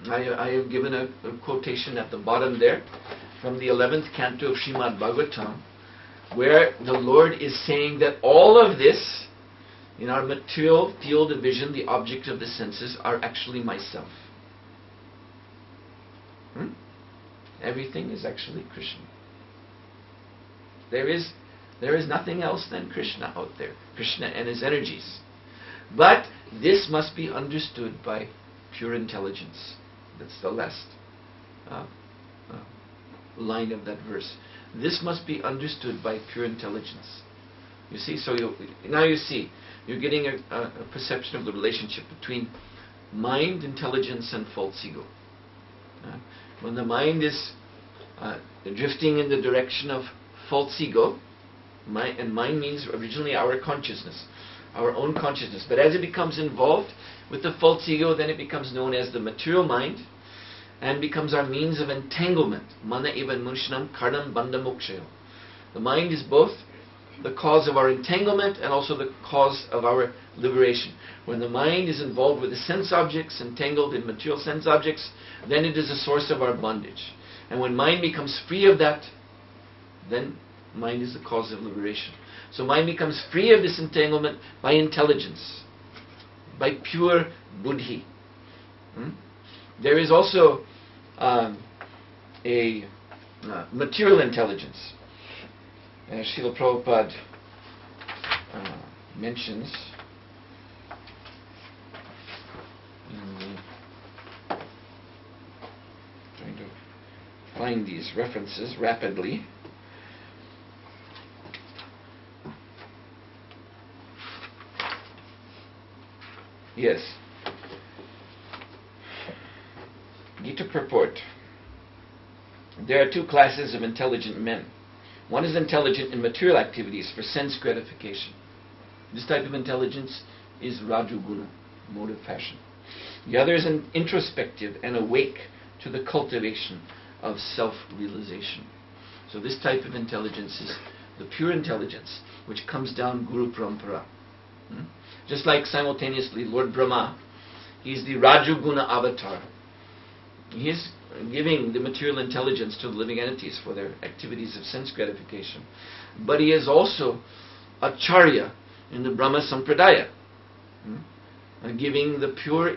I have given a quotation at the bottom there from the 11th canto of Srimad Bhagavatam, where the Lord is saying that all of this, in our material field of vision, the object of the senses, are actually myself. Everything is actually Krishna. There is nothing else than Krishna out there. Krishna and his energies. But this must be understood by pure intelligence. That's the last line of that verse. This must be understood by pure intelligence. You see, so now you see, you're getting a perception of the relationship between mind, intelligence, and false ego. When the mind is drifting in the direction of false ego, and mind means originally our consciousness, our own consciousness. But as it becomes involved with the false ego, then it becomes known as the material mind and becomes our means of entanglement. Mana eva munshanam karnam bandha mokshayo. The mind is both the cause of our entanglement and also the cause of our liberation. When the mind is involved with the sense objects, entangled in material sense objects, then it is a source of our bondage. And when mind becomes free of that, then mind is the cause of liberation. So mind becomes free of this entanglement by intelligence, by pure buddhi. There is also a material intelligence. As Srila Prabhupada mentions, trying to find these references rapidly. Yes. Gita purport. There are two classes of intelligent men. One is intelligent in material activities for sense gratification. This type of intelligence is Rajoguna, mode of passion. The other is introspective and awake to the cultivation of self-realization. So this type of intelligence is the pure intelligence which comes down Guru Parampara. Just like simultaneously Lord Brahma, he is the Rajoguna avatar. He is giving the material intelligence to the living entities for their activities of sense gratification. But he is also Acharya in the Brahma Sampradaya, giving the pure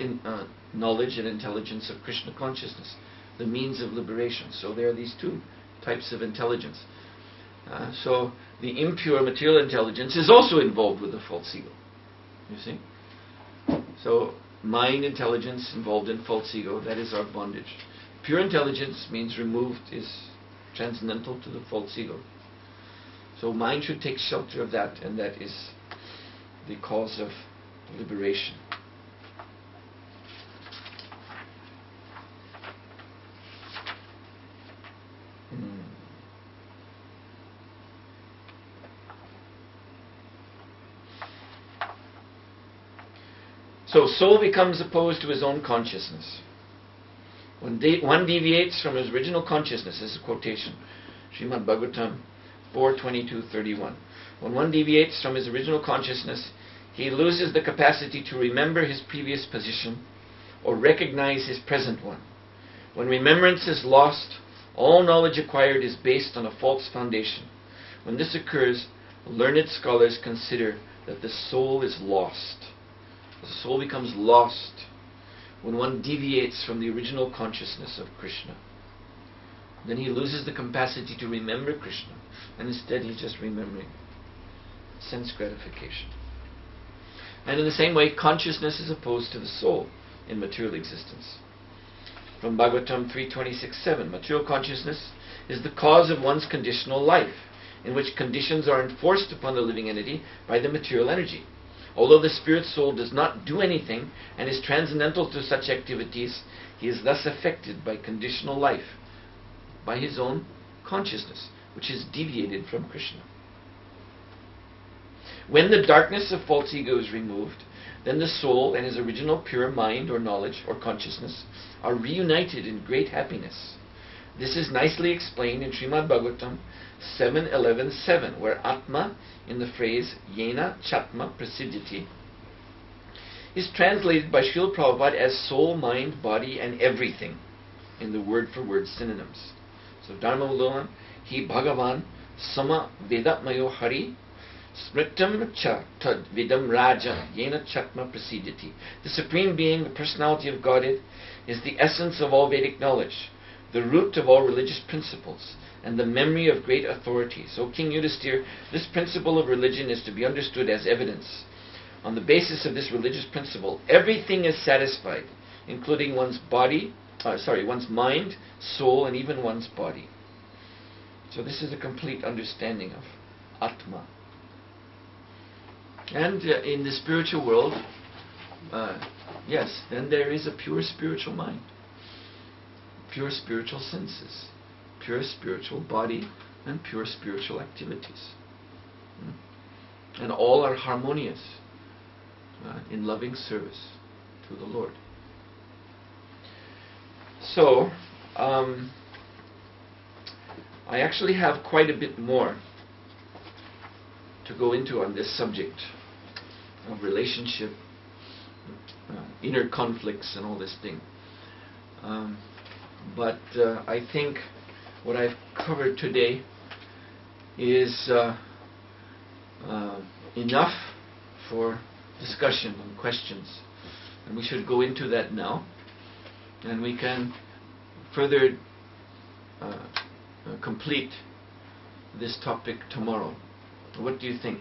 knowledge and intelligence of Krishna consciousness, the means of liberation. So there are these two types of intelligence. So the impure material intelligence is also involved with the false ego. You see? So mind intelligence involved in false ego, that is our bondage. Pure intelligence means removed, is transcendental to the false ego. So mind should take shelter of that, and that is the cause of liberation. So soul becomes opposed to his own consciousness. When one deviates from his original consciousness, this is a quotation, Srimad Bhagavatam 4:22-31. When one deviates from his original consciousness, he loses the capacity to remember his previous position or recognize his present one. When remembrance is lost, all knowledge acquired is based on a false foundation. When this occurs, learned scholars consider that the soul is lost. The soul becomes lost when one deviates from the original consciousness of Krishna. Then he loses the capacity to remember Krishna, and instead he's just remembering sense gratification. And in the same way, consciousness is opposed to the soul in material existence. From Bhagavatam 3:26-7, material consciousness is the cause of one's conditional life, in which conditions are enforced upon the living entity by the material energy. Although the spirit soul does not do anything and is transcendental to such activities, he is thus affected by conditional life, by his own consciousness, which is deviated from Krishna. When the darkness of false ego is removed, then the soul and his original pure mind or knowledge or consciousness are reunited in great happiness. This is nicely explained in Srimad Bhagavatam 7:11-7, where Atma, in the phrase Yena Chatma Prasiddhiti, is translated by Srila Prabhupada as soul, mind, body, and everything, in the word-for-word synonyms. So Dharma Uloman, Hi Bhagavan, Sama Vedatmayo Hari, Smritam Cha Tad Vidam Raja, Yena Chatma Prasiddhiti. The Supreme Being, the Personality of Godhead, is the essence of all Vedic knowledge, the root of all religious principles, and the memory of great authorities. O King Yudhisthira, this principle of religion is to be understood as evidence. On the basis of this religious principle, everything is satisfied, including one's mind, soul, and even one's body. So this is a complete understanding of Atma. And in the spiritual world, yes, then there is a pure spiritual mind, pure spiritual senses, pure spiritual body, and pure spiritual activities. And all are harmonious in loving service to the Lord. So, I actually have quite a bit more to go into on this subject of relationship, inner conflicts and all this thing. But I think what I've covered today is enough for discussion and questions. And we should go into that now. And we can further complete this topic tomorrow. What do you think?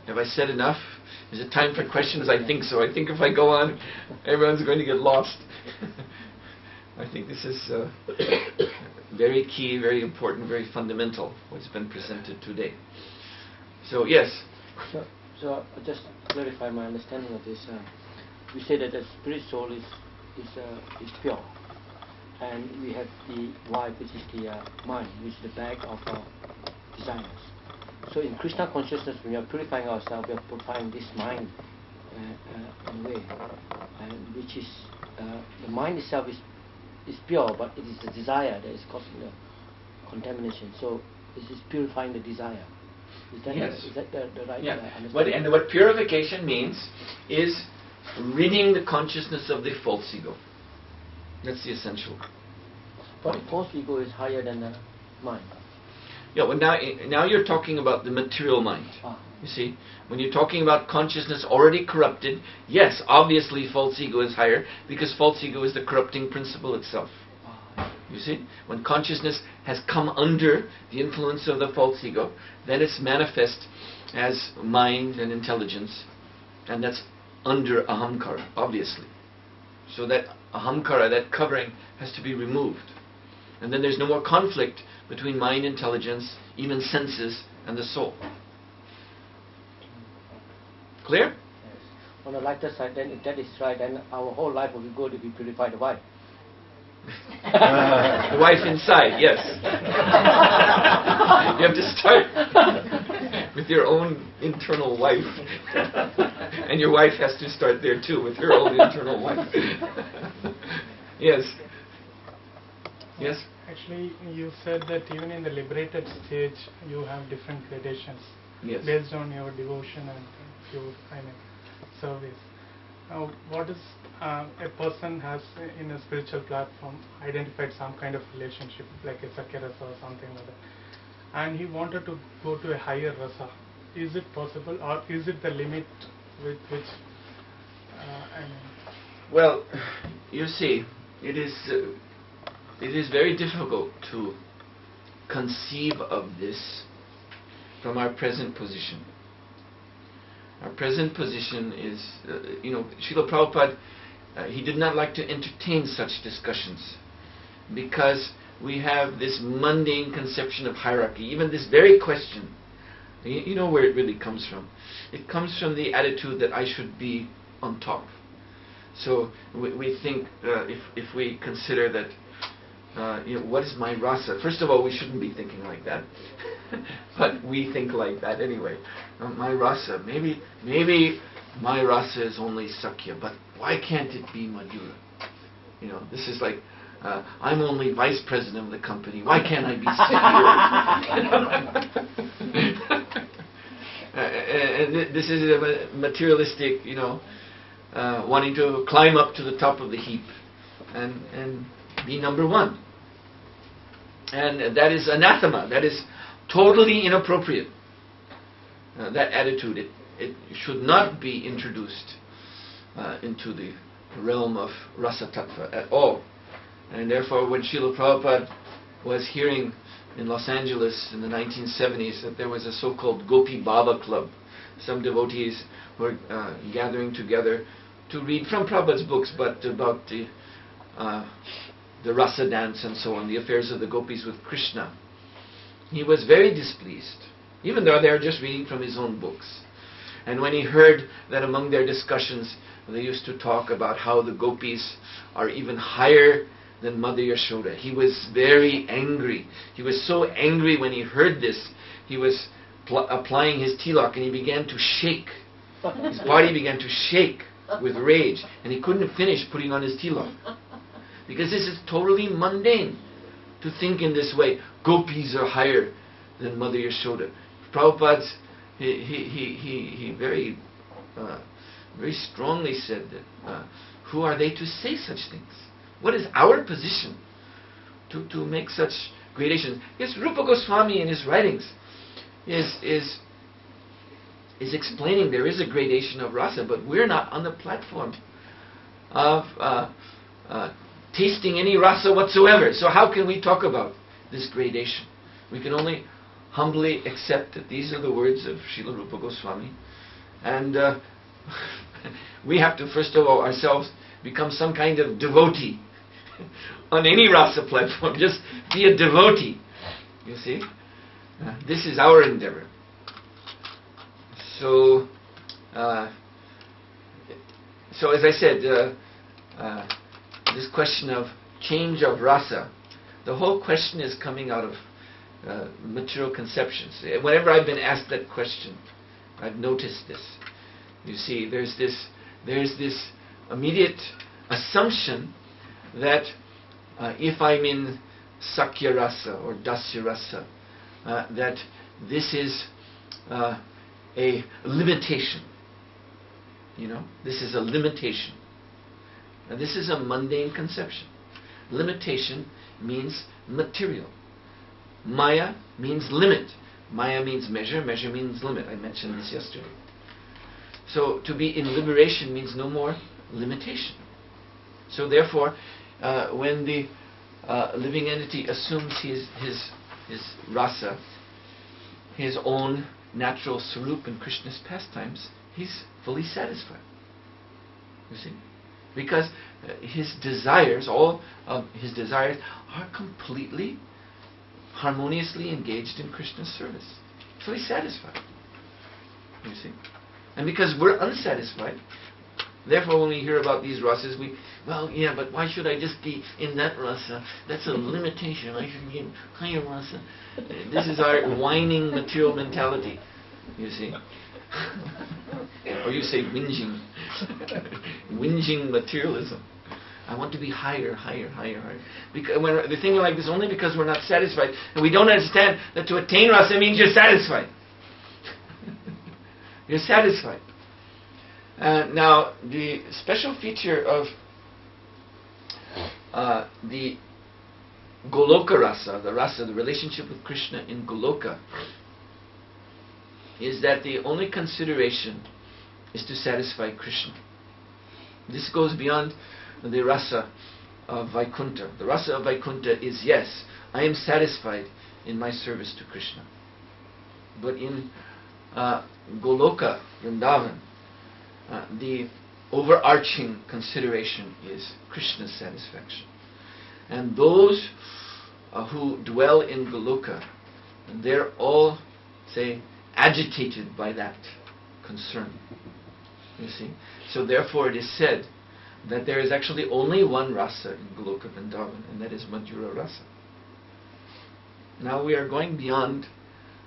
Have I said enough? Is it time for questions? I think so. I think if I go on, everyone's going to get lost. I think this is very key, very important, very fundamental, what's been presented today. So, yes? So just to clarify my understanding of this, we say that the spirit soul is pure, and we have the wife, which is the mind, which is the bag of desires. So in Krishna consciousness, when we are purifying ourselves, we are purifying this mind in a way, and which is the mind itself is pure, but it is the desire that is causing the contamination. So this is purifying the desire. Is that, yes. Is that the right understanding? And what purification means is ridding the consciousness of the false ego. That's the essential. But the false ego is higher than the mind. Yeah, well now you're talking about the material mind. You see, when you're talking about consciousness already corrupted, yes, obviously false ego is higher, because false ego is the corrupting principle itself. You see, when consciousness has come under the influence of the false ego, then it's manifest as mind and intelligence, and that's under ahamkara, obviously. So that ahamkara, that covering, has to be removed. And then there's no more conflict between mind, intelligence, even senses, and the soul. Clear? Yes. On the lighter side, then if that is right, then our whole life will be good if we purify the wife. The wife inside, yes. You have to start with your own internal wife. And your wife has to start there too, with her own internal wife. Yes. Yes? Actually, you said that even in the liberated stage, you have different gradations. Yes. Based on your devotion and your service. Now, what is a person has in a spiritual platform identified some kind of relationship, like a Sakya rasa or something like that, and he wanted to go to a higher rasa. Is it possible, or is it the limit with which? Well, you see, it is very difficult to conceive of this from our present position. Our present position is, Srila Prabhupada, he did not like to entertain such discussions because we have this mundane conception of hierarchy. Even this very question, you know where it really comes from. It comes from the attitude that I should be on top. So we think, if we consider that, what is my rasa? First of all, we shouldn't be thinking like that. But we think like that anyway. My rasa, maybe my rasa is only Sakya, but why can't it be Madhura? This is like, I'm only vice president of the company. Why can't I be CEO? And this is a materialistic, wanting to climb up to the top of the heap and be number one. And that is anathema. That is totally inappropriate. That attitude, it should not be introduced into the realm of rasa tattva at all. And therefore, when Srila Prabhupada was hearing in Los Angeles in the 1970s that there was a so-called Gopi Baba Club, some devotees were gathering together to read from Prabhupada's books, but about the rasa dance and so on, the affairs of the gopis with Krishna. He was very displeased, even though they were just reading from his own books. And when he heard that among their discussions they used to talk about how the gopis are even higher than Mother Yashoda, he was very angry. He was so angry when he heard this, he was applying his tilak and he began to shake. His body began to shake with rage, and he couldn't finish putting on his tilak. Because this is totally mundane to think in this way. Gopis are higher than Mother Yashoda. Prabhupada's, he very strongly said that who are they to say such things? What is our position to make such gradations? Yes, Rupa Goswami in his writings is explaining there is a gradation of rasa, but we're not on the platform of tasting any rasa whatsoever. So how can we talk about this gradation? We can only humbly accept that these are the words of Srila Rupa Goswami, and we have to first of all ourselves become some kind of devotee on any rasa platform. Just be a devotee. You see, this is our endeavor. So as I said, this question of change of rasa, the whole question is coming out of material conceptions. Whenever I've been asked that question, I've noticed this. You see, there's this immediate assumption that if I'm in sakya rasa or dasya rasa, that this is a limitation. You know, this is a limitation. Now, this is a mundane conception. Limitation means material. Maya means limit. Maya means measure. Measure means limit. I mentioned this yesterday. So to be in liberation means no more limitation. So therefore, when the living entity assumes his rasa, his own natural sarup in Krishna's pastimes, he's fully satisfied. You see? Because his desires, all of his desires, are completely harmoniously engaged in Krishna's service. So he's satisfied. You see? And because we're unsatisfied, therefore when we hear about these rasas, but why should I just be in that rasa? That's a limitation. I should be in higher rasa. This is our whining material mentality. You see? Or you say whinging. Whinging materialism. I want to be higher. Because when they're thinking like this only because we're not satisfied. And we don't understand that to attain rasa means you're satisfied. You're satisfied. Now, the special feature of the Goloka rasa, the relationship with Krishna in Goloka, is that the only consideration is to satisfy Krishna. This goes beyond the rasa of Vaikuntha. The rasa of Vaikuntha is, yes, I am satisfied in my service to Krishna. But in Goloka, Vrindavan, the overarching consideration is Krishna's satisfaction. And those who dwell in Goloka, they're all, say, agitated by that concern. You see? So therefore it is said that there is actually only one rasa in Goloka Vrindavan, and that is Madhura rasa. Now we are going beyond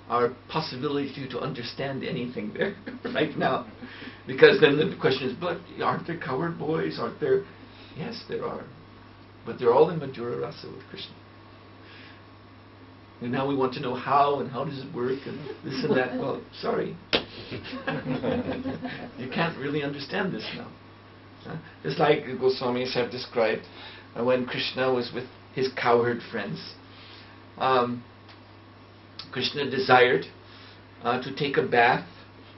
our possibility to understand anything there right now. Because then the question is, but aren't there cowherd boys? Aren't there? Yes, there are. But they're all in Madhura rasa with Krishna. And now we want to know how, and how does it work, and this and that. Well, sorry. You can't really understand this now. Just like the Goswamis have described when Krishna was with his cowherd friends. Krishna desired to take a bath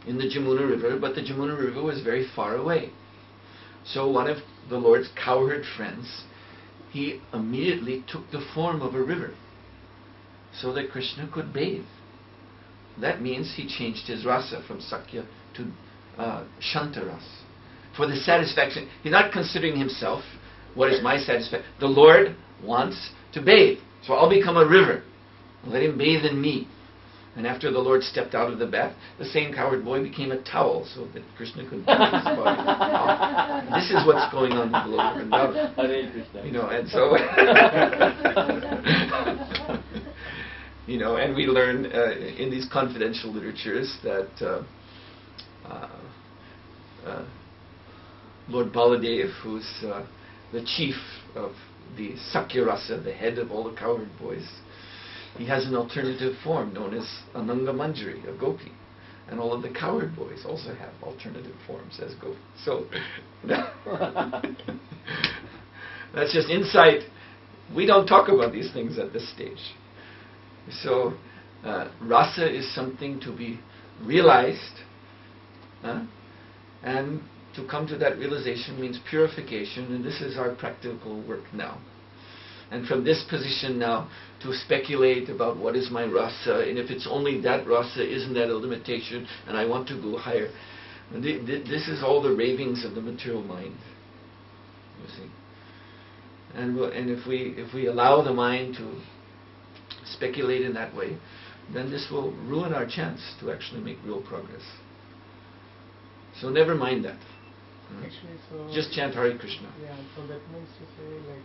in the Jamuna River, but the Jamuna River was very far away. So one of the Lord's cowherd friends, he immediately took the form of a river so that Krishna could bathe. That means he changed his rasa from Sakya to Shanta rasa. For the satisfaction, he's not considering himself, what is my satisfaction? The Lord wants to bathe, so I'll become a river. Let him bathe in me. And after the Lord stepped out of the bath, the same cowherd boy became a towel so that Krishna could bathe his body. This is what's going on in Goloka Vrindavan. You know, and so you know, and we learn in these confidential literatures that Lord Baladev, who's the chief of the Sakya rasa, the head of all the cowherd boys, he has an alternative form known as Ananga Manjari, a gopi. And all of the cowherd boys also have alternative forms as gopi. So, that's just insight. We don't talk about these things at this stage. So, rasa is something to be realized, and to come to that realization means purification, and this is our practical work now. And from this position now, to speculate about what is my rasa, and if it's only that rasa, isn't that a limitation, and I want to go higher. This is all the ravings of the material mind, you see. And if we allow the mind to speculate in that way, then this will ruin our chance to actually make real progress. So never mind that. Actually, so Just chant Hare Krishna. Yeah, so that means to say like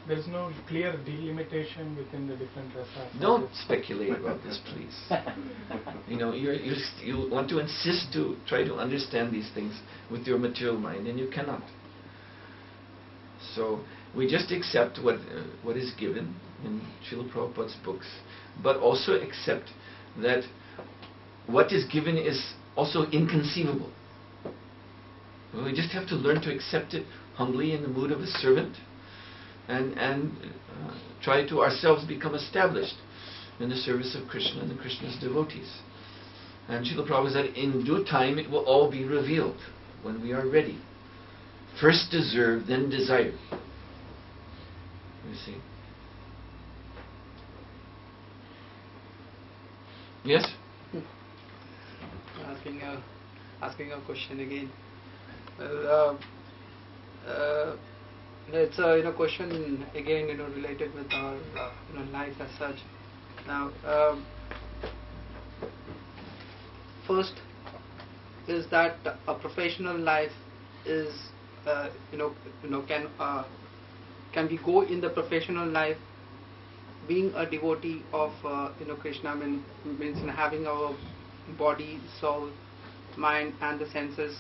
there's no clear delimitation within the different rasas. Don't speculate about this, please. You want to insist to try to understand these things with your material mind, and you cannot. So we just accept what is given in Srila Prabhupada's books, but also accept that what is given is also inconceivable. We just have to learn to accept it humbly in the mood of a servant, and try to ourselves become established in the service of Krishna and the Krishna's devotees. And Srila Prabhupada said, in due time it will all be revealed when we are ready. First deserve, then desire. You see? Yes? Asking a question again. Well, it's a question again related with our life as such. Now, first is that a professional life is can we go in the professional life being a devotee of Krishna means having our body, soul, mind and the senses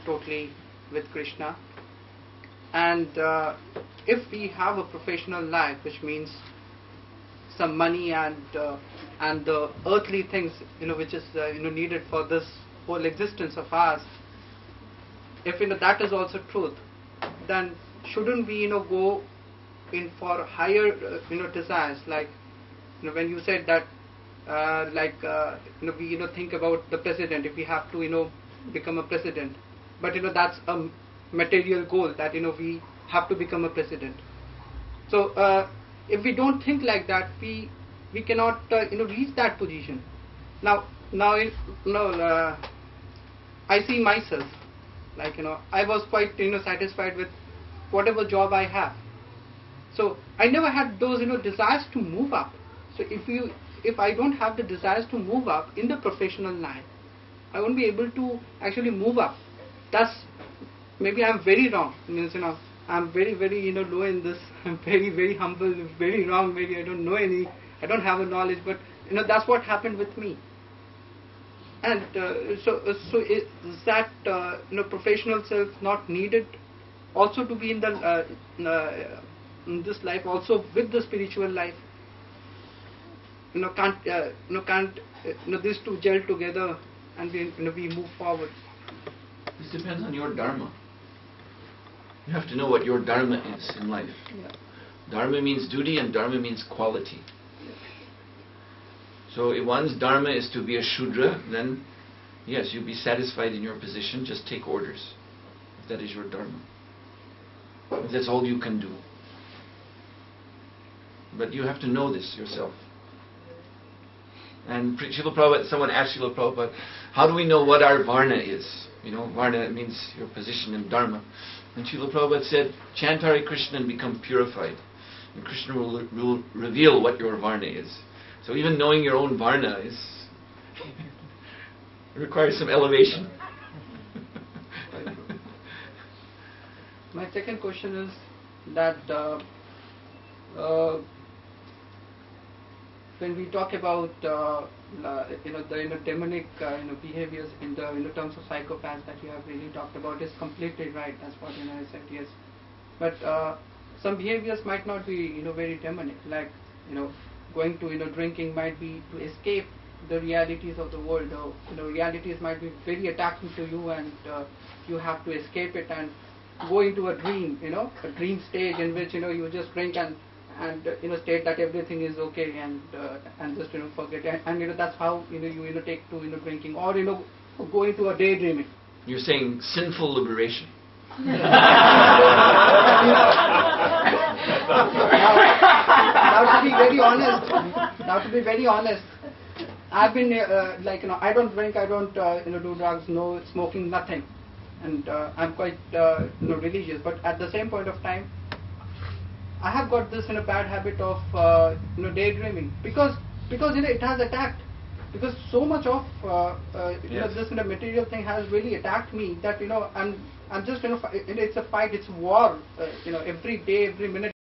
totally with Krishna. And if we have a professional life, which means some money and the earthly things which is needed for this whole existence of ours, if that is also truth, then shouldn't we go in for higher desires, like when you said that we think about the president, if we have to become a president, but that's a material goal, that we have to become a president. So if we don't think like that, we cannot reach that position. Now I see myself, I was quite satisfied with whatever job I have. So I never had those desires to move up. So if I don't have the desires to move up in the professional line, I won't be able to actually move up. That's, maybe I'm very wrong. I'm very, very low in this. I'm very, very humble, very wrong. Maybe I don't have a knowledge, but that's what happened with me. And so is that professional self not needed also to be in the in this life, also with the spiritual life? Can't these two gel together and we move forward? This depends on your dharma. You have to know what your dharma is in life. Yeah. Dharma means duty and dharma means quality. So if one's dharma is to be a Shudra, then yes, you'll be satisfied in your position, just take orders, if that is your dharma. If that's all you can do. But you have to know this yourself. And Srila Prabhupada, someone asked Srila Prabhupada, how do we know what our Varna is? Varna means your position in dharma. And Srila Prabhupada said, chant Hare Krishna and become purified. And Krishna will reveal what your Varna is. So even knowing your own Varna requires some elevation. My second question is that when we talk about the demonic behaviors in the terms of psychopaths that you have really talked about is completely right. That's what I said, yes. But some behaviors might not be very demonic, like going to drinking might be to escape the realities of the world. Realities might be very attacking to you, and you have to escape it and go into a dream, a dream stage in which you just drink and state that everything is okay and just forget it. And that's how you take to drinking, or go into a daydreaming. You're saying sinful liberation. Now to be very honest, I've been I don't drink, I don't do drugs, no smoking, nothing, and I'm quite religious. But at the same point of time, I have got this bad habit of daydreaming because it has attacked. because so much of Yes. this material thing has really attacked me that I'm just it's a fight, it's a war, every day, every minute.